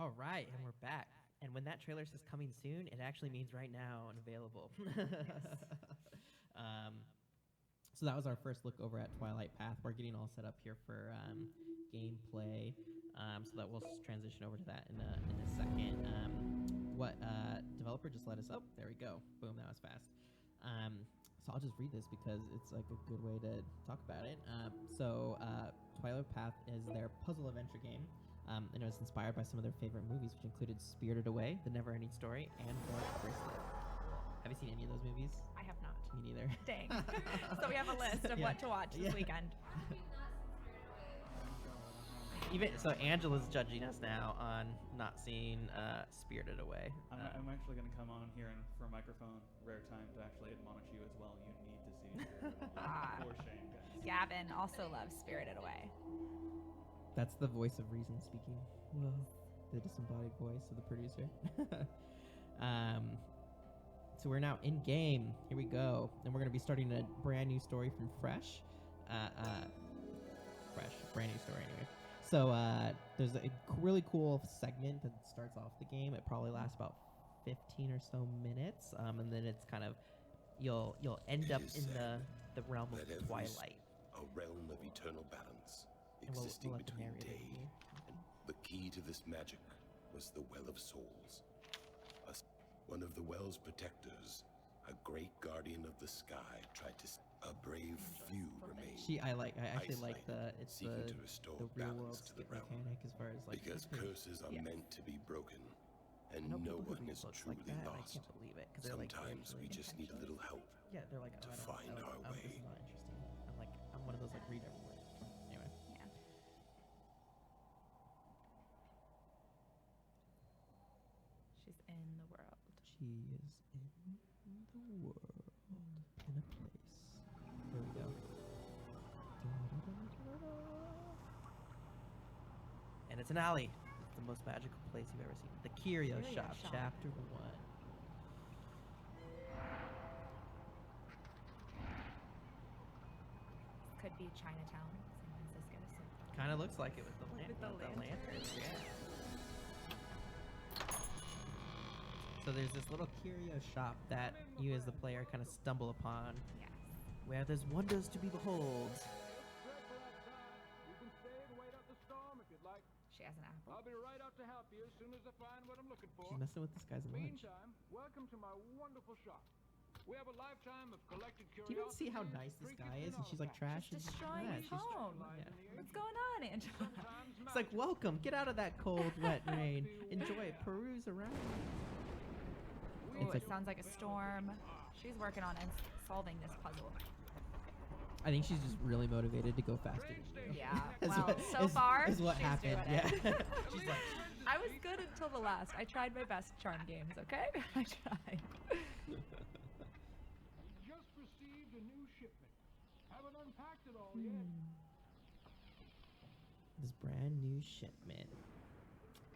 [SPEAKER 1] All right, and we're back. And when that trailer says coming soon, it actually means right now and available. So that was our first look over at Twilight Path. We're getting all set up here for gameplay, so that we'll transition over to that in a second. What developer just let us up? There we go. Boom, that was fast. So I'll just read this because it's like a good way to talk about it. Twilight Path is their puzzle adventure game, and it was inspired by some of their favorite movies, which included Spirited Away, The Never-Ending Story, and Bracelet. Have you seen any of those movies?
[SPEAKER 6] I have not.
[SPEAKER 1] Me neither.
[SPEAKER 6] Dang. So we have a list of what to watch this weekend.
[SPEAKER 1] Even so, Angela's judging us now on not seeing Spirited Away.
[SPEAKER 7] I'm actually going to come on here and for a microphone, rare time to actually admonish you as well. You need to see Spirited Away. For shame, guys.
[SPEAKER 6] Gavin also loves Spirited Away.
[SPEAKER 1] That's the voice of reason speaking. Whoa, the disembodied voice of the producer. So we're now in game. Here we go, and we're gonna be starting a brand new story from Fresh. Brand new story anyway. So there's a really cool segment that starts off the game. It probably lasts about 15 or so minutes, and then it's kind of you'll end up in the realm of Twilight.
[SPEAKER 8] A realm of eternal balance,
[SPEAKER 1] And we'll
[SPEAKER 8] existing
[SPEAKER 1] let the
[SPEAKER 8] between
[SPEAKER 1] narrator
[SPEAKER 8] day
[SPEAKER 1] begin.
[SPEAKER 8] and the key to this magic was the Well of Souls. One of the Well's protectors, a great guardian of the sky, tried to. A brave few remain.
[SPEAKER 1] I actually like
[SPEAKER 8] isolated,
[SPEAKER 1] it's
[SPEAKER 8] seeking
[SPEAKER 1] the
[SPEAKER 8] to restore
[SPEAKER 1] the real world
[SPEAKER 8] balance to the
[SPEAKER 1] skip
[SPEAKER 8] realm.
[SPEAKER 1] mechanic as far as like
[SPEAKER 8] Because curses are
[SPEAKER 6] Yes.
[SPEAKER 8] meant to be broken,
[SPEAKER 1] I
[SPEAKER 8] and
[SPEAKER 1] know
[SPEAKER 8] no
[SPEAKER 1] people who
[SPEAKER 8] one
[SPEAKER 1] read
[SPEAKER 8] is
[SPEAKER 1] books
[SPEAKER 8] truly
[SPEAKER 1] like that,
[SPEAKER 8] lost.
[SPEAKER 1] I can't believe it because they're like
[SPEAKER 8] Sometimes we
[SPEAKER 1] actually
[SPEAKER 8] just need a little help.
[SPEAKER 1] yeah they're like
[SPEAKER 8] to
[SPEAKER 1] I don't-
[SPEAKER 8] find our
[SPEAKER 1] this
[SPEAKER 8] way.
[SPEAKER 1] is not interesting. I'm one of those like read everywhere. Anyway,
[SPEAKER 6] Yeah. She's in the world.
[SPEAKER 1] she is in the world in a place. Here we go. And it's an alley. It's the most magical place you've ever seen. The Curio
[SPEAKER 6] Curio
[SPEAKER 1] Shop,
[SPEAKER 6] Shop.
[SPEAKER 1] Chapter 1.
[SPEAKER 6] Could be Chinatown, San Francisco. So
[SPEAKER 1] Kind of looks like it with the,
[SPEAKER 6] With the
[SPEAKER 1] lanterns. Yeah. So there's this little curio shop that you as the player kind of stumble upon,
[SPEAKER 6] yes.
[SPEAKER 1] where there's wonders to be behold.
[SPEAKER 6] She has an apple.
[SPEAKER 9] I'll be right out to help you as soon as I find what I'm looking for.
[SPEAKER 1] She's messing with this guy's lunch.
[SPEAKER 9] Meantime, welcome to my wonderful shop. We have a lifetime of collected
[SPEAKER 1] Do you even see how nice this guy is? And she's like trash.
[SPEAKER 6] She's
[SPEAKER 1] and-
[SPEAKER 6] destroying
[SPEAKER 1] yeah,
[SPEAKER 6] his
[SPEAKER 1] she's-
[SPEAKER 6] home.
[SPEAKER 1] yeah.
[SPEAKER 6] What's going on, Angela?
[SPEAKER 1] It's like, welcome, get out of that cold, wet rain. Enjoy it, peruse around.
[SPEAKER 6] Ooh,
[SPEAKER 1] It's
[SPEAKER 6] it sounds like a storm. She's working on solving this puzzle.
[SPEAKER 1] I think she's just really motivated to go faster than you.
[SPEAKER 6] Yeah.
[SPEAKER 1] Is
[SPEAKER 6] Well,
[SPEAKER 1] what-
[SPEAKER 6] so far,
[SPEAKER 1] is what
[SPEAKER 6] she's
[SPEAKER 1] happened.
[SPEAKER 6] doing
[SPEAKER 1] Yeah.
[SPEAKER 6] it.
[SPEAKER 1] She's like,
[SPEAKER 6] I was good until the last. I tried my best charm games, okay? I tried.
[SPEAKER 9] Just received a new shipment. Haven't unpacked it all yet.
[SPEAKER 1] this brand new shipment.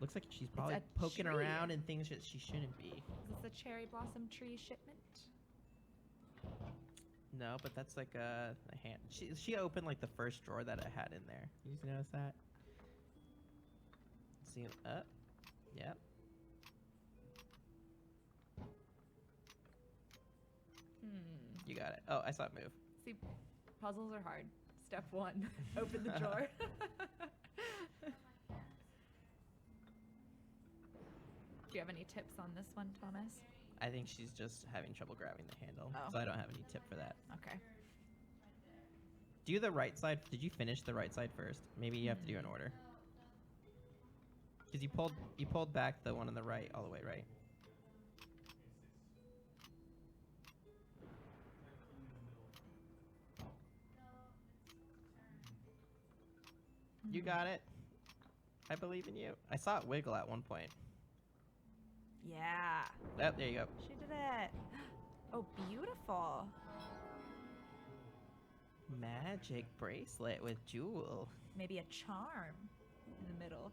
[SPEAKER 1] Looks like she's probably
[SPEAKER 6] a
[SPEAKER 1] poking
[SPEAKER 6] tree.
[SPEAKER 1] around in things that she shouldn't be.
[SPEAKER 6] Is this a cherry blossom tree shipment?
[SPEAKER 1] No, but that's like a hand. She opened like the first drawer that it had in there. You just notice that? See it up? Yep. You got it. Oh, I saw it move.
[SPEAKER 6] See, puzzles are hard. Step 1, open the drawer. Do you have any tips on this one, Thomas?
[SPEAKER 1] I think she's just having trouble grabbing the handle,
[SPEAKER 6] Oh.
[SPEAKER 1] so I don't have any tip for that.
[SPEAKER 6] Okay.
[SPEAKER 1] Do the right side. Did you finish the right side first? Maybe you have to do it in order. Because you pulled back the one on the right all the way, right? You got it. I believe in you. I saw it wiggle at one point.
[SPEAKER 6] Yeah.
[SPEAKER 1] Yep, there you go.
[SPEAKER 6] She did it. Oh, beautiful.
[SPEAKER 1] Magic bracelet with jewel.
[SPEAKER 6] Maybe a charm in the middle.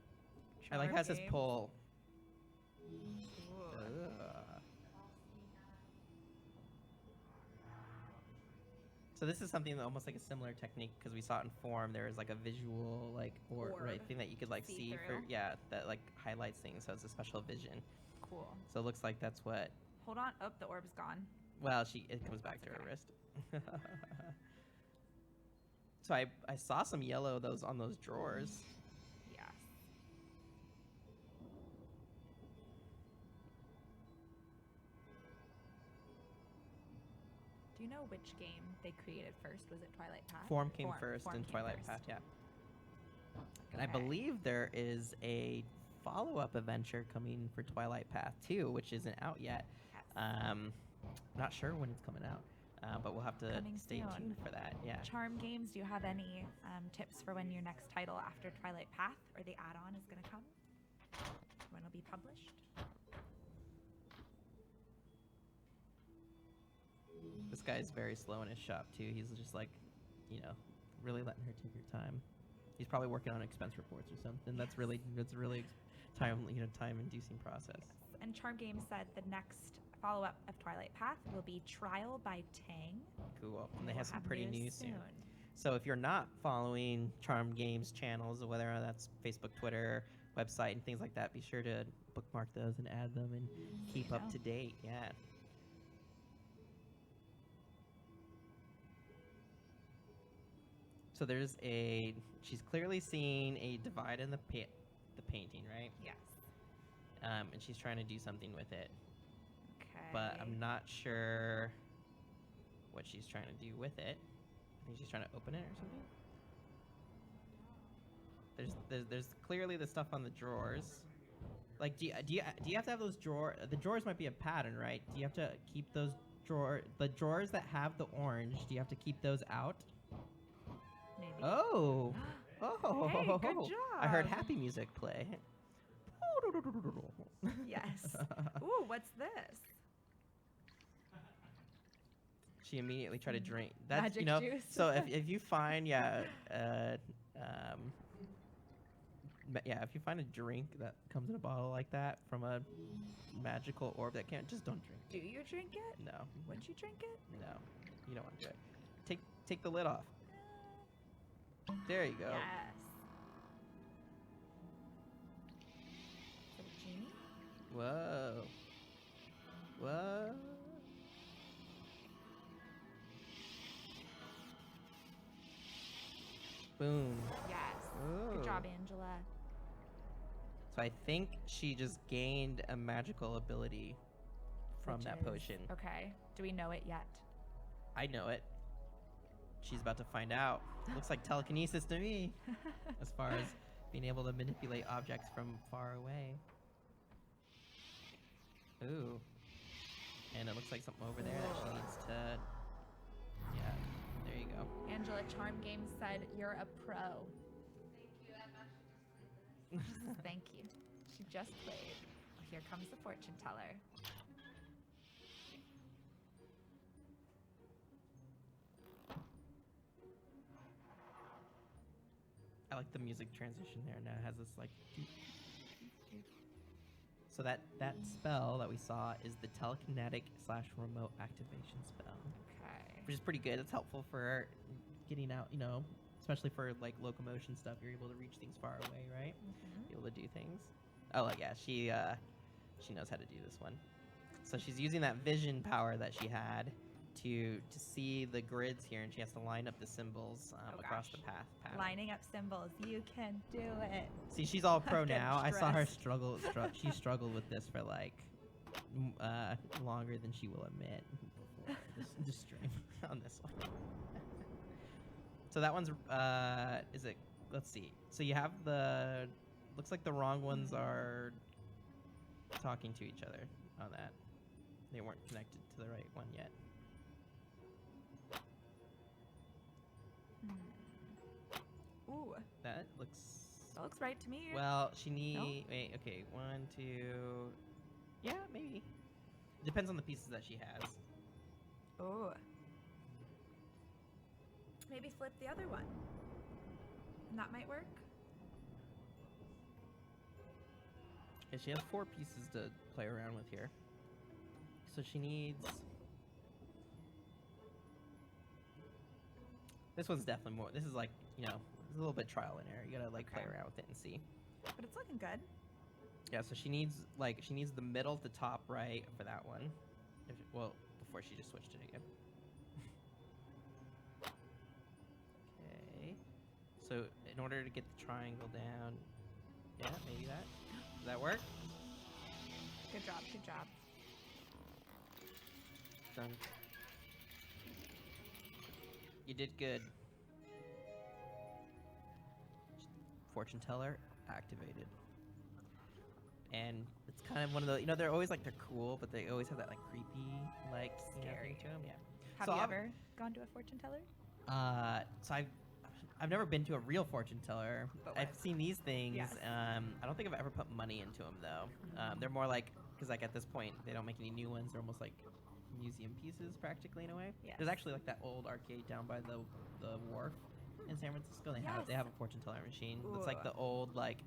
[SPEAKER 1] I like how it says
[SPEAKER 6] game.
[SPEAKER 1] pull.
[SPEAKER 6] Ooh.
[SPEAKER 1] Ugh. So this is something that almost like a similar technique because we saw it in form. There is like a visual like or right
[SPEAKER 6] Orb.
[SPEAKER 1] thing that you could like see for
[SPEAKER 6] See-through.
[SPEAKER 1] that like highlights things. So it's a special vision.
[SPEAKER 6] Cool.
[SPEAKER 1] So it looks like that's what.
[SPEAKER 6] Hold on. Oh, the orb's gone.
[SPEAKER 1] Well, it comes back to her wrist. So I saw some yellow on those drawers.
[SPEAKER 6] Yes. Do you know which game they created first? Was it Twilight Path?
[SPEAKER 1] Form came first
[SPEAKER 6] Form
[SPEAKER 1] in
[SPEAKER 6] came
[SPEAKER 1] Twilight
[SPEAKER 6] first.
[SPEAKER 1] Path, yeah. And I
[SPEAKER 6] Okay.
[SPEAKER 1] believe there is a follow-up adventure coming for Twilight Path too, which isn't out yet.
[SPEAKER 6] Yes.
[SPEAKER 1] Not sure when it's coming out, but we'll have to
[SPEAKER 6] Coming
[SPEAKER 1] stay
[SPEAKER 6] soon.
[SPEAKER 1] tuned for that. Yeah.
[SPEAKER 6] Charm Games, do you have any tips for when your next title after Twilight Path or the add-on is going to come? When it'll be published?
[SPEAKER 1] This guy's very slow in his shop too. He's just like, really letting her take her time. He's probably working on expense reports or something. That's really time-inducing process.
[SPEAKER 6] Yes. And Charm Games said the next follow-up of Twilight Path will be Trial by Tang.
[SPEAKER 1] Cool. And they
[SPEAKER 6] We'll
[SPEAKER 1] have some pretty news soon.
[SPEAKER 6] soon.
[SPEAKER 1] So if you're not following Charm Games channels, whether that's Facebook, Twitter, website, and things like that, be sure to bookmark those and add them and keep up to date. Yeah. So she's clearly seeing a divide in the painting, right?
[SPEAKER 6] Yes.
[SPEAKER 1] And she's trying to do something with it.
[SPEAKER 6] Okay.
[SPEAKER 1] But I'm not sure what she's trying to do with it. I think she's trying to open it or something. There's clearly the stuff on the drawers. Like, do you have to have those drawers? The drawers might be a pattern, right? Do you have to keep the drawers that have the orange? Do you have to keep those out?
[SPEAKER 6] Maybe.
[SPEAKER 1] Oh,
[SPEAKER 6] Hey, good job.
[SPEAKER 1] I heard happy music play.
[SPEAKER 6] Yes. Ooh, what's this?
[SPEAKER 1] She immediately tried to drink. That's
[SPEAKER 6] Magic juice.
[SPEAKER 1] So if you find if you find a drink that comes in a bottle like that from a magical orb that can't, just don't drink.
[SPEAKER 6] Do you drink it?
[SPEAKER 1] No.
[SPEAKER 6] Would you drink it?
[SPEAKER 1] No, you don't want to do it. Take the lid off. There you go.
[SPEAKER 6] Yes. Is it a genie?
[SPEAKER 1] Whoa. Whoa. Boom.
[SPEAKER 6] Yes.
[SPEAKER 1] Ooh.
[SPEAKER 6] Good job, Angela.
[SPEAKER 1] So I think she just gained a magical ability from
[SPEAKER 6] Which
[SPEAKER 1] that
[SPEAKER 6] is-
[SPEAKER 1] potion.
[SPEAKER 6] Okay. Do we know it yet?
[SPEAKER 1] I know it. She's about to find out. Looks like telekinesis to me, as far as being able to manipulate objects from far away. Ooh. And it looks like something over there that she needs to... Yeah, there you go.
[SPEAKER 6] Angela, Charm Games said you're a pro. Thank you. She just played. Well, here comes the fortune teller.
[SPEAKER 1] I like the music transition there. Now it has this like... So that spell that we saw is the telekinetic / remote activation spell.
[SPEAKER 6] Okay.
[SPEAKER 1] Which is pretty good. It's helpful for getting out, especially for like locomotion stuff. You're able to reach things far away, right?
[SPEAKER 6] Mhm.
[SPEAKER 1] Be able to do things. Oh, like, yeah, she knows how to do this one. So she's using that vision power that she had to see the grids here, and she has to line up the symbols across the path. Pattern.
[SPEAKER 6] Lining up symbols. You can do it.
[SPEAKER 1] See, she's all pro
[SPEAKER 6] I'm getting
[SPEAKER 1] now. I saw her
[SPEAKER 6] stressed.
[SPEAKER 1] she struggled with this for like longer than she will admit before this stream on this one. So that one's is it? Let's see. So you have looks like the wrong ones are talking to each other on that. They weren't connected to the right one yet.
[SPEAKER 6] Ooh,
[SPEAKER 1] That looks.
[SPEAKER 6] that looks right to me.
[SPEAKER 1] Well, she wait, okay, 1, 2. Yeah, maybe. Depends on the pieces that she has.
[SPEAKER 6] Ooh. Maybe flip the other one. And that might work.
[SPEAKER 1] Okay, she has 4 pieces to play around with here. So she needs... This one's definitely more. This is like, you know, a little bit trial and error. You gotta like play
[SPEAKER 6] Okay.
[SPEAKER 1] around with it and see.
[SPEAKER 6] But it's looking good.
[SPEAKER 1] Yeah, so she needs the middle to top right for that one. Well, before she just switched it again. Okay. So in order to get the triangle down, yeah, maybe that. Does that work?
[SPEAKER 6] Good job. Good job.
[SPEAKER 1] Done. You did good. Fortune teller activated. And it's kind of one of the, you know, they're always like, they're cool, but they always have that like creepy, like, you know, thing to them. Yeah.
[SPEAKER 6] Have
[SPEAKER 1] So
[SPEAKER 6] you
[SPEAKER 1] I'm-
[SPEAKER 6] ever gone to a fortune teller?
[SPEAKER 1] So I've never been to a real fortune teller.
[SPEAKER 6] But
[SPEAKER 1] I've
[SPEAKER 6] what?
[SPEAKER 1] seen these things.
[SPEAKER 6] Yes.
[SPEAKER 1] I don't think I've ever put money into them though. They're more like, because like at this point they don't make any new ones. They're almost like museum pieces practically in a way.
[SPEAKER 6] Yes.
[SPEAKER 1] There's actually like that old arcade down by the wharf in San Francisco. They
[SPEAKER 6] Yes.
[SPEAKER 1] have a fortune teller machine. It's like
[SPEAKER 6] Ooh.
[SPEAKER 1] the old like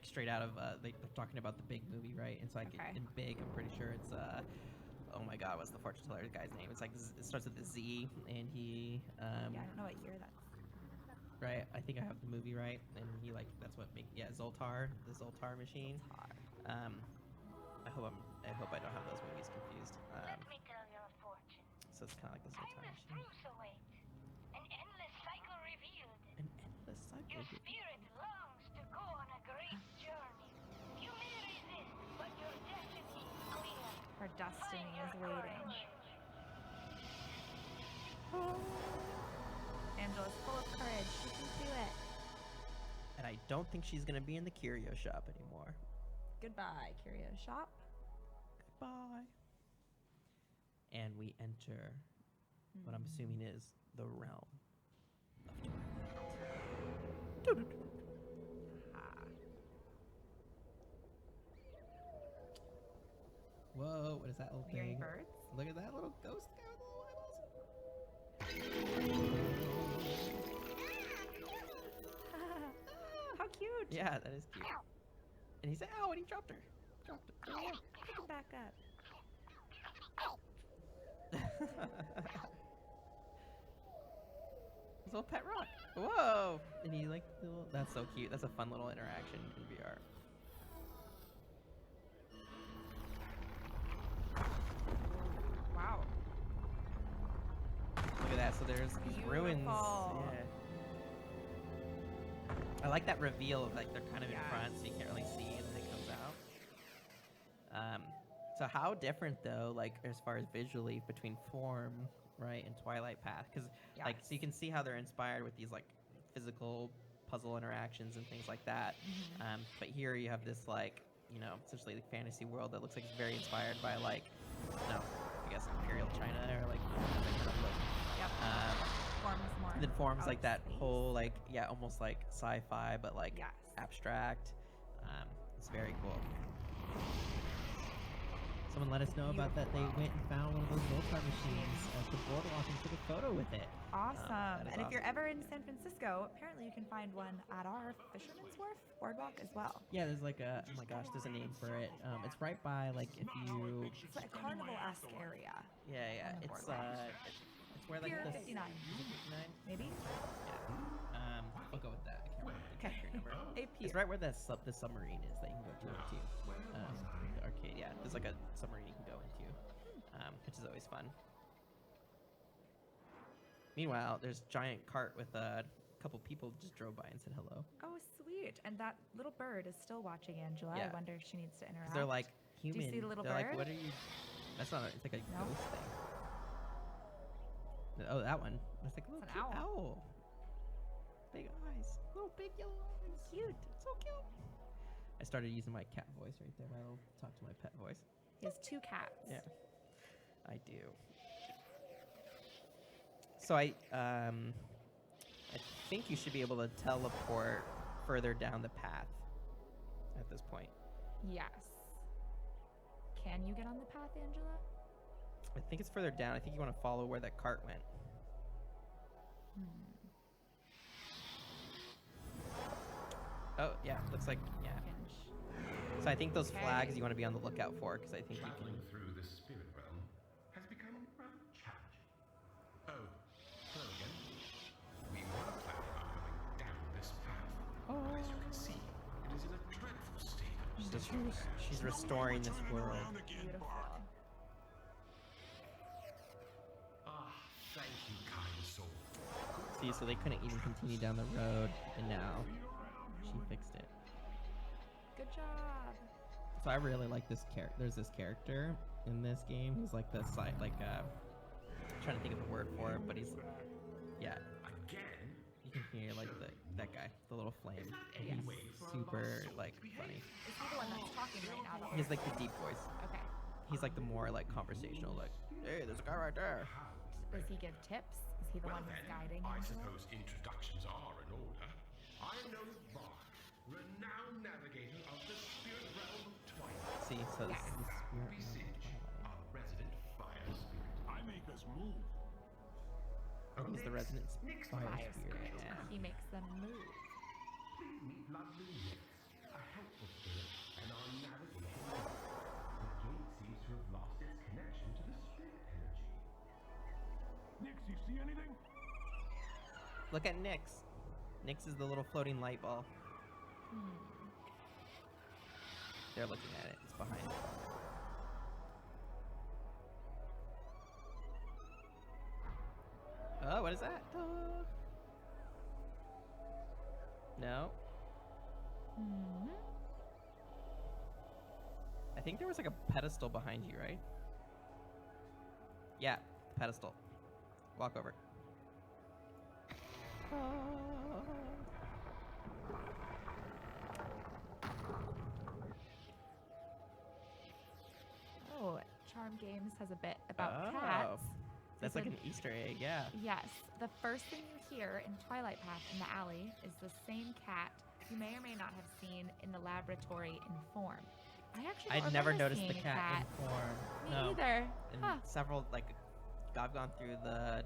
[SPEAKER 1] straight out of they're talking about the Big movie, right? It's like
[SPEAKER 6] Okay.
[SPEAKER 1] in Big. I'm pretty sure it's oh my God, what's the fortune teller guy's name? It's like it starts with a Z, and he
[SPEAKER 6] Yeah, I don't know what year that's.
[SPEAKER 1] right. I think I have the movie right, and he like that's what make Zoltar, the Zoltar machine. I hope I don't have those movies confused.
[SPEAKER 3] Let me tell you a fortune.
[SPEAKER 1] So it's kind of like the Zoltar
[SPEAKER 3] Timeless
[SPEAKER 1] machine.
[SPEAKER 3] truths await. An endless cycle revealed.
[SPEAKER 1] An endless cycle.
[SPEAKER 3] Your spirit longs to go on a great journey. You may resist, but your destiny is clear.
[SPEAKER 6] Her destiny
[SPEAKER 3] Find
[SPEAKER 6] is
[SPEAKER 3] your
[SPEAKER 6] waiting.
[SPEAKER 3] courage.
[SPEAKER 6] Angela's full of courage. She can do it.
[SPEAKER 1] And I don't think she's gonna be in the curio shop anymore.
[SPEAKER 6] Goodbye, curio shop.
[SPEAKER 1] Goodbye. And we enter what I'm assuming is the realm of Twilight. Whoa, what is that little
[SPEAKER 6] Hearing
[SPEAKER 1] thing?
[SPEAKER 6] birds.
[SPEAKER 1] Look at that little ghost guy with the little eyeballs.
[SPEAKER 6] How cute.
[SPEAKER 1] Yeah, that is cute. And he said, ow, and he dropped her. Dropped her.
[SPEAKER 6] Oh, yeah. Pick it back up.
[SPEAKER 1] His little pet rock. Whoa! And he like, that's so cute. That's a fun little interaction in VR.
[SPEAKER 6] Wow.
[SPEAKER 1] Look at that. So there's these ruins.
[SPEAKER 6] Beautiful.
[SPEAKER 1] Yeah. I like that reveal of like they're kind of in
[SPEAKER 6] Yes.
[SPEAKER 1] front, so you can't really see, and then it comes out. So how different though, like as far as visually between Form, right, and Twilight Path? Because like, so you can see how they're inspired with these like physical puzzle interactions and things like that. But here you have this like, you know, essentially the fantasy world that looks like it's very inspired by like, you know, I guess Imperial China or like that kind of look.
[SPEAKER 6] Yep. Forms more.
[SPEAKER 1] Then Forms
[SPEAKER 6] out
[SPEAKER 1] like
[SPEAKER 6] of
[SPEAKER 1] that
[SPEAKER 6] space.
[SPEAKER 1] whole like, yeah, almost like sci-fi, but like
[SPEAKER 6] Yes.
[SPEAKER 1] abstract. It's very cool. Someone let us know about that. They went and found one of those Zoltar machines at the boardwalk and took a photo with it.
[SPEAKER 6] Awesome.
[SPEAKER 1] that is
[SPEAKER 6] And if you're
[SPEAKER 1] awesome.
[SPEAKER 6] ever in San Francisco, apparently you can find one at our Fisherman's Wharf boardwalk as well.
[SPEAKER 1] Yeah, there's like a, oh my gosh, there's a name for it. It's right by like if you,
[SPEAKER 6] It's like a carnival-esque area.
[SPEAKER 1] yeah,
[SPEAKER 6] On the
[SPEAKER 1] it's
[SPEAKER 6] boardwalk.
[SPEAKER 1] it's where like
[SPEAKER 6] Pier
[SPEAKER 1] the
[SPEAKER 6] 59.
[SPEAKER 1] is it 59?
[SPEAKER 6] Maybe?
[SPEAKER 1] Yeah. I'll go with that. I can't remember the
[SPEAKER 6] Okay.
[SPEAKER 1] exact number.
[SPEAKER 6] A pier.
[SPEAKER 1] It's right where the submarine is that you can go to too. The arcade, yeah. There's like a submarine you can go into, which is always fun. Meanwhile, there's a giant cart with a couple people just drove by and said hello.
[SPEAKER 6] Oh, sweet. And that little bird is still watching Angela.
[SPEAKER 1] Yeah.
[SPEAKER 6] I wonder if she needs to interact.
[SPEAKER 1] Because they're like
[SPEAKER 6] you
[SPEAKER 1] human.
[SPEAKER 6] see the little
[SPEAKER 1] they're like,
[SPEAKER 6] bird?
[SPEAKER 1] what are you? That's not. It's like a
[SPEAKER 6] No?
[SPEAKER 1] ghost thing. Oh, that one. That's like a little
[SPEAKER 6] It's
[SPEAKER 1] cute
[SPEAKER 6] an owl.
[SPEAKER 1] Big eyes. Little big yellow eyes. Cute. So cute. I started using my cat voice right there. I'll talk to my pet voice.
[SPEAKER 6] He has 2 cats.
[SPEAKER 1] Yeah, I do. So I think you should be able to teleport further down the path at this point.
[SPEAKER 6] Yes. Can you get on the path, Angela?
[SPEAKER 1] I think it's further down. I think you want to follow where that cart went. Oh, yeah. Looks like, yeah.
[SPEAKER 6] Pinch.
[SPEAKER 1] So I think those flags
[SPEAKER 6] Okay.
[SPEAKER 1] you want to be on the lookout for, because I think you can.
[SPEAKER 8] Traveling through the spirit realm has become rather challenging. Oh,
[SPEAKER 1] She's restoring this world.
[SPEAKER 6] Beautiful.
[SPEAKER 8] Thank you, kind soul.
[SPEAKER 1] See, so they couldn't even continue down the road, and now she fixed it.
[SPEAKER 6] Good job.
[SPEAKER 1] So I really like this character. There's this character in this game who's like the side, like trying to think of the word for it, but he's, yeah.
[SPEAKER 8] Again?
[SPEAKER 1] You can hear like that guy, the little flame. And he's super like funny.
[SPEAKER 6] Is he the one that's talking right now?
[SPEAKER 1] He has like the deep voice.
[SPEAKER 6] Okay.
[SPEAKER 1] He's like the more like conversational, like, hey, there's a guy right there.
[SPEAKER 6] Does he give tips? Is he the one who's guiding
[SPEAKER 8] I
[SPEAKER 6] Angela?
[SPEAKER 8] suppose introductions are in order. I am known as Bach, renowned navigator of the spirit realm of Twilight.
[SPEAKER 1] See, so this is the spirit
[SPEAKER 8] Visage,
[SPEAKER 1] realm.
[SPEAKER 8] our resident fire spirit.
[SPEAKER 9] I make us move.
[SPEAKER 1] He's the resident fire
[SPEAKER 6] Fire
[SPEAKER 1] spirit.
[SPEAKER 6] spirit.
[SPEAKER 1] Yeah.
[SPEAKER 6] He makes them move.
[SPEAKER 8] Please meet lovely Nick, a helpful spirit, and our navigator. The gate seems to have lost its connection to the spirit energy.
[SPEAKER 9] Nix, you see anything?
[SPEAKER 1] Look at Nyx. Nyx is the little floating light ball. They're looking at it. It's behind it. Oh, what is that? No. I think there was like a pedestal behind you, right? Yeah, pedestal. Walk over.
[SPEAKER 6] Oh, Charm Games has a bit about cats.
[SPEAKER 1] That's like an Easter egg, yeah.
[SPEAKER 6] Yes. The first thing you hear in Twilight Path in the alley is the same cat you may or may not have seen in the laboratory in form. I actually don't
[SPEAKER 1] I'd never
[SPEAKER 6] remember
[SPEAKER 1] noticed the
[SPEAKER 6] seeing a
[SPEAKER 1] cat in form.
[SPEAKER 6] Me
[SPEAKER 1] No.
[SPEAKER 6] either.
[SPEAKER 1] And
[SPEAKER 6] Huh.
[SPEAKER 1] several, like, I've gone through the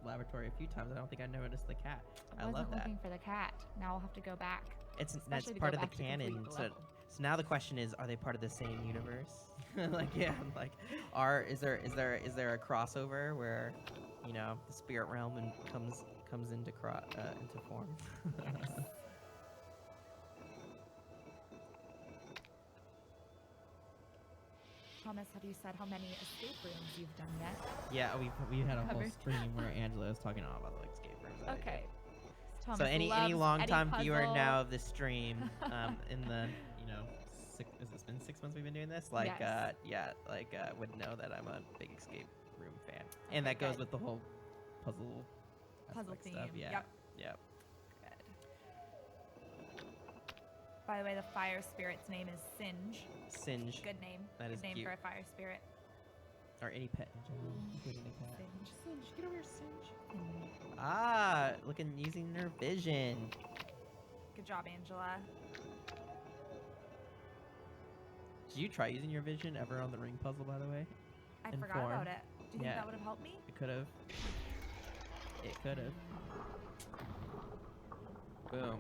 [SPEAKER 1] laboratory a few times. I don't think I noticed the cat. I
[SPEAKER 6] wasn't
[SPEAKER 1] love that.
[SPEAKER 6] looking for the cat. Now I'll have to go back.
[SPEAKER 1] It's that's
[SPEAKER 6] especially to
[SPEAKER 1] part
[SPEAKER 6] go
[SPEAKER 1] of the
[SPEAKER 6] back to complete
[SPEAKER 1] canon.
[SPEAKER 6] the
[SPEAKER 1] So,
[SPEAKER 6] level.
[SPEAKER 1] so now the question is, are they part of the same universe? Like, yeah, like, is there a crossover where, you know, the spirit realm and comes into form?
[SPEAKER 6] Yes. Thomas, have you said how many escape rooms you've done yet?
[SPEAKER 1] Yeah, we had a whole
[SPEAKER 6] Covered.
[SPEAKER 1] stream where Angela was talking all about the escape rooms. that I did.
[SPEAKER 6] Okay. Thomas
[SPEAKER 1] So any
[SPEAKER 6] loves
[SPEAKER 1] long-time
[SPEAKER 6] any
[SPEAKER 1] viewer
[SPEAKER 6] puzzle.
[SPEAKER 1] now of this stream, in the, you know, has it been 6 months we've been doing this? Like,
[SPEAKER 6] Yes.
[SPEAKER 1] would know that I'm a big escape room fan, and that goes
[SPEAKER 6] good.
[SPEAKER 1] with the whole puzzle aspect
[SPEAKER 6] theme.
[SPEAKER 1] stuff. Yeah.
[SPEAKER 6] Yep.
[SPEAKER 1] Yep.
[SPEAKER 6] Good. By the way, the fire spirit's name is Singe.
[SPEAKER 1] Singe,
[SPEAKER 6] Good name.
[SPEAKER 1] That
[SPEAKER 6] Good
[SPEAKER 1] is
[SPEAKER 6] name
[SPEAKER 1] cute.
[SPEAKER 6] for a fire spirit.
[SPEAKER 1] or any pet in general, including a cat.
[SPEAKER 6] Singe.
[SPEAKER 1] Singe, get over here, Singe.
[SPEAKER 6] Singe.
[SPEAKER 1] Ah, using their vision.
[SPEAKER 6] Good job, Angela.
[SPEAKER 1] Did you try using your vision ever on the ring puzzle, by the way?
[SPEAKER 6] I
[SPEAKER 1] In
[SPEAKER 6] forgot
[SPEAKER 1] form.
[SPEAKER 6] about it. Do you think
[SPEAKER 1] Yeah.
[SPEAKER 6] that would have helped me?
[SPEAKER 1] It could have. It could have. Boom.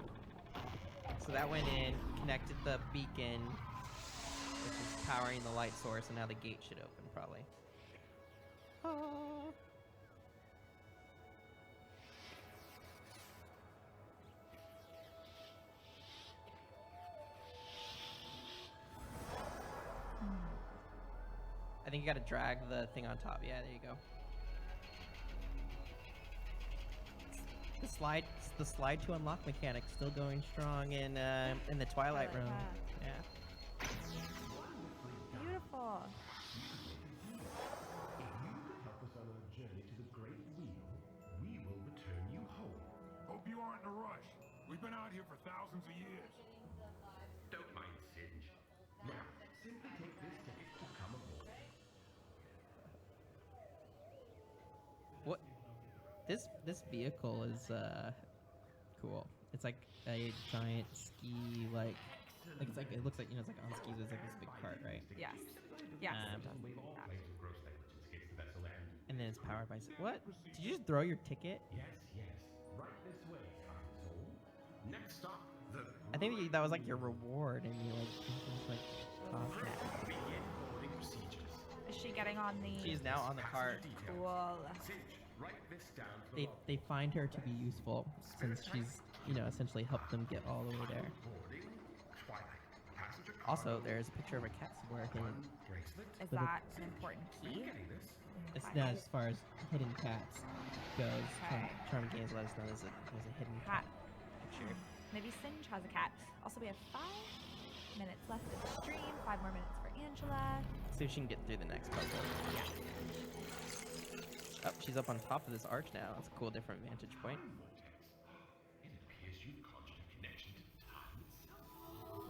[SPEAKER 1] So that went in, connected the beacon, which is powering the light source, and now the gate should open, probably. Ah. I think you gotta drag the thing on top. Yeah, there you go. The slide to unlock mechanic still going strong in the Twilight
[SPEAKER 6] Twilight
[SPEAKER 1] room.
[SPEAKER 6] Path.
[SPEAKER 1] Yeah.
[SPEAKER 6] Beautiful.
[SPEAKER 8] If you could help us on our journey to the Great Wheel, we will return you home.
[SPEAKER 9] Hope you aren't in a rush. We've been out here for thousands of years.
[SPEAKER 8] Don't mind Singe. Now, simply take this ticket to come aboard.
[SPEAKER 1] What? This vehicle is cool. It's like a giant ski it looks like, you know, it's like on skis. It's like this big cart, right?
[SPEAKER 6] Yes. Yes.
[SPEAKER 1] Um,
[SPEAKER 6] it does look like that.
[SPEAKER 8] Planes of gross negligence against the vessel
[SPEAKER 1] And then it's powered by what? Did you just throw your ticket?
[SPEAKER 8] Yes, right this way, kind soul. Next stop, the
[SPEAKER 1] I think that was like your reward, and you just tossed it.
[SPEAKER 8] begin boarding procedures.
[SPEAKER 6] Is she getting on the?
[SPEAKER 1] She's now on the cart.
[SPEAKER 6] Cool.
[SPEAKER 8] Singe, write this down for the
[SPEAKER 1] They find her to be useful since she's, you know, essentially helped them get all the way there.
[SPEAKER 8] boarding. Twilight. Passenger
[SPEAKER 1] Also, there's a picture of a cat somewhere hidden.
[SPEAKER 6] Is that an important key?
[SPEAKER 1] It's not as far as hidden cats goes.
[SPEAKER 6] Okay.
[SPEAKER 1] Charming Games let us know there's a hidden
[SPEAKER 6] Cat.
[SPEAKER 1] picture.
[SPEAKER 6] Maybe Singe has a cat. Also, we have 5 minutes left of the stream. 5 more minutes for Angela.
[SPEAKER 1] See if she can get through the next puzzle.
[SPEAKER 6] Yeah.
[SPEAKER 1] Oh, she's up on top of this arch now. That's a cool, different vantage point.
[SPEAKER 8] It appears you've conjured a connection to time itself.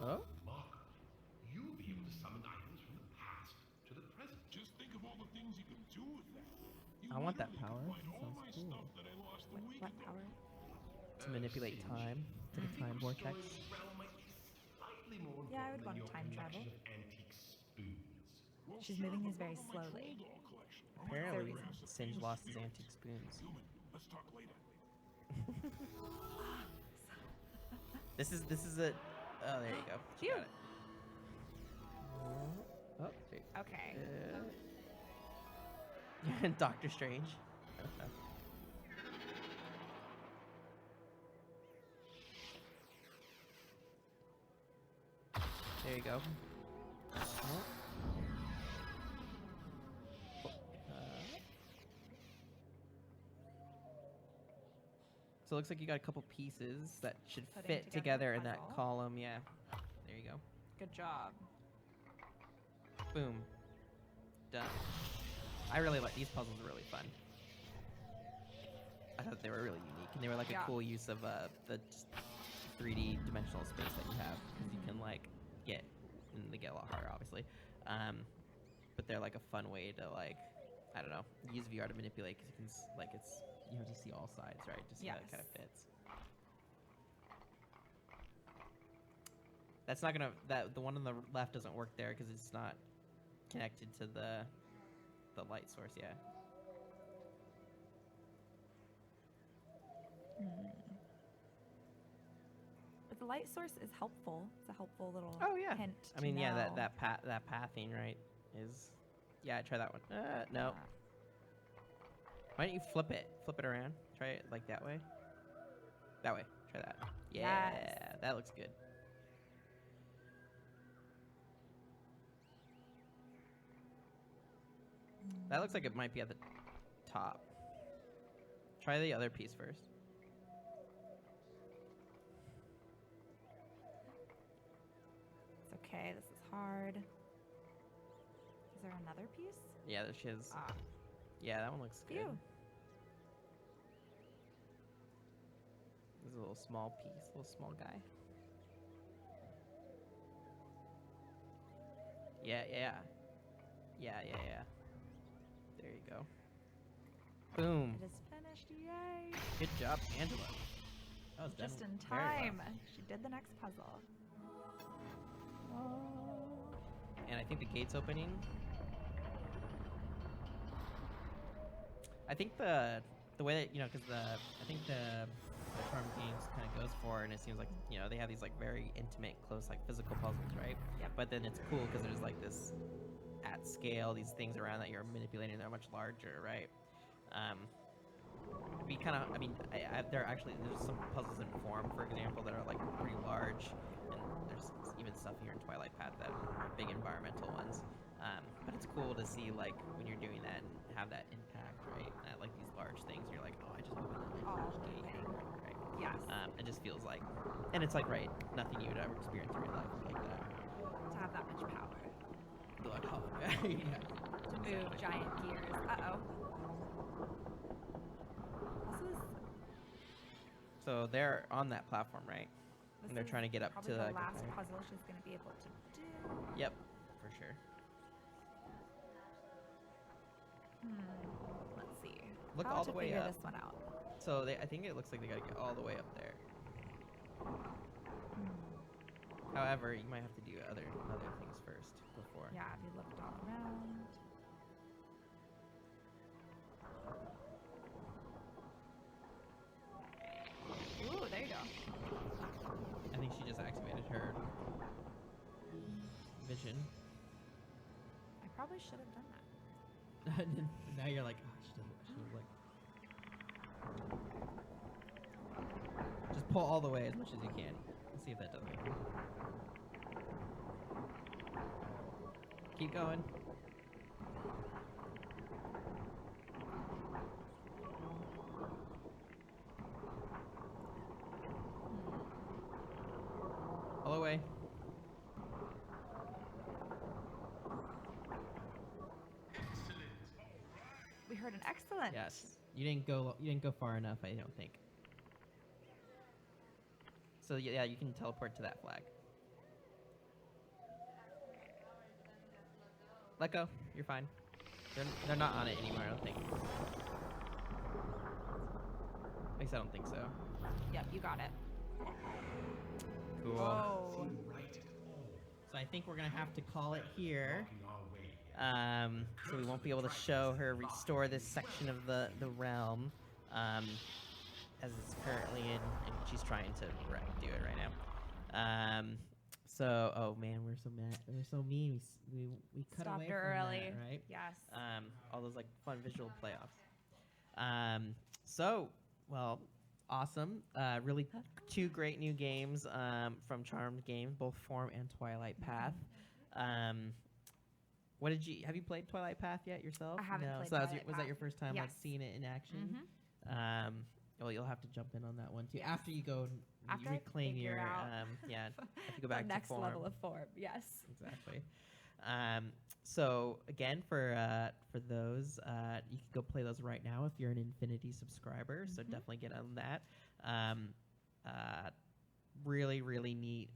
[SPEAKER 1] Oh,
[SPEAKER 8] Marker, you'll be able to summon items from the past to the present.
[SPEAKER 5] Just think of all the things you can do with that. You
[SPEAKER 1] I want that
[SPEAKER 5] literally
[SPEAKER 1] power.
[SPEAKER 5] could find all
[SPEAKER 1] Sounds
[SPEAKER 5] my
[SPEAKER 1] cool.
[SPEAKER 5] stuff that I lost a week
[SPEAKER 6] What
[SPEAKER 5] ago.
[SPEAKER 6] power?
[SPEAKER 1] To manipulate time, to the time vortex.
[SPEAKER 8] Slightly more
[SPEAKER 6] Yeah, I would
[SPEAKER 8] important
[SPEAKER 6] want
[SPEAKER 8] than
[SPEAKER 6] time
[SPEAKER 8] your
[SPEAKER 6] travel.
[SPEAKER 8] collection of antique spoons.
[SPEAKER 5] Well,
[SPEAKER 6] She's
[SPEAKER 5] sure,
[SPEAKER 6] moving
[SPEAKER 5] but
[SPEAKER 6] these very
[SPEAKER 5] what about my
[SPEAKER 6] slowly.
[SPEAKER 5] troll doll collection?
[SPEAKER 1] Apparently,
[SPEAKER 6] reason?
[SPEAKER 1] Singe lost his antique spoons.
[SPEAKER 5] Human, let's talk later.
[SPEAKER 1] This is a. Oh, there you go. She got it. Oh, there you
[SPEAKER 6] Okay.
[SPEAKER 1] go. Doctor Strange. There you go. So it looks like you got a couple pieces that should
[SPEAKER 6] Putting
[SPEAKER 1] fit
[SPEAKER 6] together
[SPEAKER 1] together
[SPEAKER 6] the
[SPEAKER 1] in that
[SPEAKER 6] puzzle.
[SPEAKER 1] column. Yeah. There you go.
[SPEAKER 6] Good job.
[SPEAKER 1] Boom. Done. I really like these puzzles. Are really fun. I thought they were really unique, and they were like
[SPEAKER 6] Yeah.
[SPEAKER 1] a cool use of the just 3D dimensional space that you have, because you can like get, and they get a lot harder, obviously. But they're like a fun way to like, I don't know, use VR to manipulate, because you can like you have to see all sides, right? To see how it kind of
[SPEAKER 6] Yes.
[SPEAKER 1] fits. That's not gonna the one on the left doesn't work there because it's not connected to the light source. Yeah.
[SPEAKER 6] But the light source is helpful. It's a helpful little
[SPEAKER 1] Oh yeah.
[SPEAKER 6] hint.
[SPEAKER 1] I mean, yeah,
[SPEAKER 6] know.
[SPEAKER 1] that pathing, right, is, yeah. Try that one. No. Why don't you flip it? Flip it around. Try it like that way. That way. Try that. Yeah,
[SPEAKER 6] Yes.
[SPEAKER 1] that looks good. That looks like it might be at the top. Try the other piece first.
[SPEAKER 6] It's okay. This is hard. Is there another piece?
[SPEAKER 1] Yeah, there she is.
[SPEAKER 6] Ah.
[SPEAKER 1] Yeah, that one looks good.
[SPEAKER 6] Phew.
[SPEAKER 1] This is a little small piece, little small guy. Yeah. There you go. Boom.
[SPEAKER 6] It is finished. Yay.
[SPEAKER 1] Good job, Angela. That was
[SPEAKER 6] Just
[SPEAKER 1] done
[SPEAKER 6] in
[SPEAKER 1] very well.
[SPEAKER 6] time. She did the next puzzle.
[SPEAKER 1] And I think the gate's opening. I think the way that, because I think the Charm Games kind of goes for, and it seems like, they have these like very intimate, close, like physical puzzles, right?
[SPEAKER 6] Yep.
[SPEAKER 1] But then it's cool because there's like this at scale, these things around that you're manipulating, they're much larger, right? Be kind of, there's some puzzles in Form, for example, that are like pretty large, and there's even stuff here in Twilight Path that are big environmental ones. But it's cool to see like when you're doing that and have that impact, right? Like these large things, you're like, oh, I just opened a large gate, right?
[SPEAKER 6] Yes.
[SPEAKER 1] It just feels like, and it's like, right, nothing you would ever experience in real life like that.
[SPEAKER 6] To have that much power.
[SPEAKER 1] Like, oh, yeah.
[SPEAKER 6] To move giant gears. Uh-oh. This is...
[SPEAKER 1] So they're on that platform, right?
[SPEAKER 6] This
[SPEAKER 1] And they're
[SPEAKER 6] is
[SPEAKER 1] trying to get up
[SPEAKER 6] probably
[SPEAKER 1] to
[SPEAKER 6] the
[SPEAKER 1] like,
[SPEAKER 6] last puzzle she's going to be able to do.
[SPEAKER 1] Yep, for sure.
[SPEAKER 6] Let's see.
[SPEAKER 1] Look
[SPEAKER 6] How
[SPEAKER 1] all
[SPEAKER 6] to
[SPEAKER 1] the way
[SPEAKER 6] figure
[SPEAKER 1] up.
[SPEAKER 6] this one out.
[SPEAKER 1] So I think it looks like they gotta get all the way up there. However, you might have to do other things first before.
[SPEAKER 6] Yeah, if you looked all around. Ooh, there you go.
[SPEAKER 1] I think she just activated her vision.
[SPEAKER 6] I probably should have done that.
[SPEAKER 1] Now you're like, oh, she should have like. Just pull all the way as much as you can. Let's see if that does it. Keep going. All the way.
[SPEAKER 6] We heard an excellent.
[SPEAKER 1] Yes. You didn't go far enough, I don't think. So yeah, you can teleport to that flag. Let go. You're fine. They're not on it anymore, I don't think. At least I don't think so.
[SPEAKER 6] Yep, you got it.
[SPEAKER 1] Cool.
[SPEAKER 6] Oh.
[SPEAKER 1] So I think we're gonna have to call it here. So we won't be able to show her restore this section of the realm, as it's currently in, and she's trying to do it right now. So oh man, we're so mad. We're so mean. We cut
[SPEAKER 6] Stopped
[SPEAKER 1] away
[SPEAKER 6] her
[SPEAKER 1] from
[SPEAKER 6] early.
[SPEAKER 1] that, right?
[SPEAKER 6] Yes.
[SPEAKER 1] All those like fun visual playoffs. So well, awesome. Really, two great new games from Charmed Games, both Form and Twilight Path. Have you played Twilight Path yet yourself?
[SPEAKER 6] I haven't
[SPEAKER 1] No.
[SPEAKER 6] played
[SPEAKER 1] So
[SPEAKER 6] Twilight
[SPEAKER 1] was that your
[SPEAKER 6] Path.
[SPEAKER 1] first time like
[SPEAKER 6] Yes.
[SPEAKER 1] seeing it in action?
[SPEAKER 6] Mhm.
[SPEAKER 1] Well, you'll have to jump in on that one too.
[SPEAKER 6] Yes.
[SPEAKER 1] After you go,
[SPEAKER 6] After
[SPEAKER 1] you
[SPEAKER 6] I
[SPEAKER 1] reclaim
[SPEAKER 6] figure
[SPEAKER 1] your
[SPEAKER 6] out
[SPEAKER 1] yeah. If you go
[SPEAKER 6] The
[SPEAKER 1] back to
[SPEAKER 6] next
[SPEAKER 1] Form.
[SPEAKER 6] level of form. Yes.
[SPEAKER 1] Exactly. So again, for those, you can go play those right now if you're an Infinity subscriber. So definitely get on that. Really, really neat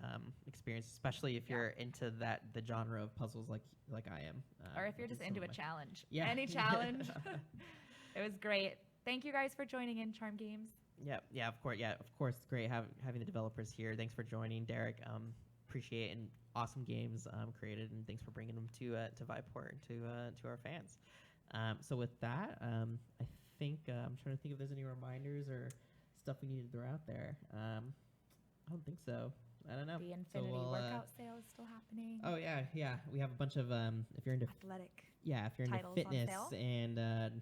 [SPEAKER 1] experience, especially if you're into the genre of puzzles like I am.
[SPEAKER 6] Or if you're
[SPEAKER 1] which
[SPEAKER 6] just
[SPEAKER 1] is
[SPEAKER 6] into
[SPEAKER 1] some
[SPEAKER 6] a
[SPEAKER 1] of my-
[SPEAKER 6] challenge.
[SPEAKER 1] Yeah.
[SPEAKER 6] Any challenge. It was great. Thank you guys for joining in, Charm Games.
[SPEAKER 1] Yeah, of course. Yeah, of course. It's great having the developers here. Thanks for joining, Derek. Appreciate and awesome games created, and thanks for bringing them to Viveport and to our fans. So with that, I think I'm trying to think if there's any reminders or stuff we need to throw out there. I don't think so. I don't know.
[SPEAKER 6] The
[SPEAKER 1] So
[SPEAKER 6] Infinity
[SPEAKER 1] we'll,
[SPEAKER 6] workout sale is still happening.
[SPEAKER 1] Oh yeah. We have a bunch of if you're into
[SPEAKER 6] Athletic.
[SPEAKER 1] if you're into
[SPEAKER 6] titles on
[SPEAKER 1] fitness
[SPEAKER 6] sale.
[SPEAKER 1] and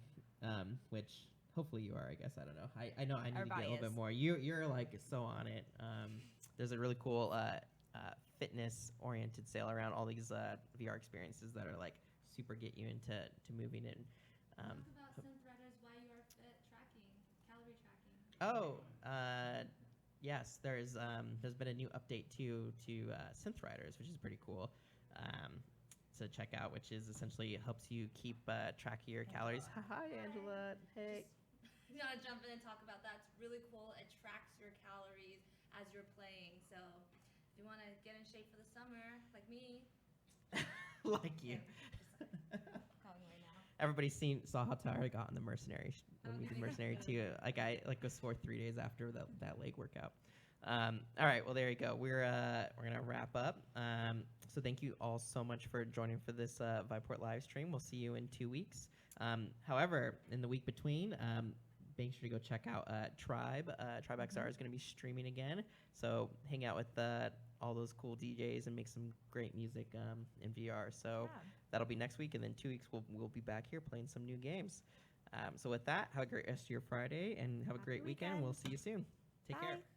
[SPEAKER 1] which hopefully you are, I guess. I don't know. I know I need to get a
[SPEAKER 6] Everybody
[SPEAKER 1] little bit
[SPEAKER 6] is.
[SPEAKER 1] more. You're like so on it. There's a really cool fitness oriented sale around all these VR experiences that are like super get you into moving and
[SPEAKER 2] Talk about Synthwriters, why you are fit tracking, calorie tracking.
[SPEAKER 1] Yes, there's been a new update to Synthwriters, which is pretty cool to check out, which is essentially helps you keep track of your calories. Hi, Angela. Hey.
[SPEAKER 2] You gotta jump in and talk about that. It's really cool. It tracks your calories as you're playing. So if you want to get in shape for the summer, like me,
[SPEAKER 1] Like you.
[SPEAKER 2] calling right now.
[SPEAKER 1] Everybody saw how tired I got in the Mercenary when we did Mercenary 2. Like I was sore 3 days after that leg workout. All right, well there you go. We're gonna wrap up. So thank you all so much for joining for this Viveport live stream. We'll see you in 2 weeks. However, in the week between, make sure to go check out Tribe. Tribe XR is going to be streaming again. So hang out with all those cool DJs and make some great music in VR. So that'll be next week, and then 2 weeks we'll be back here playing some new games. So with that, have a great rest of your Friday and have a great weekend. We'll see you soon. Take care.
[SPEAKER 6] Bye.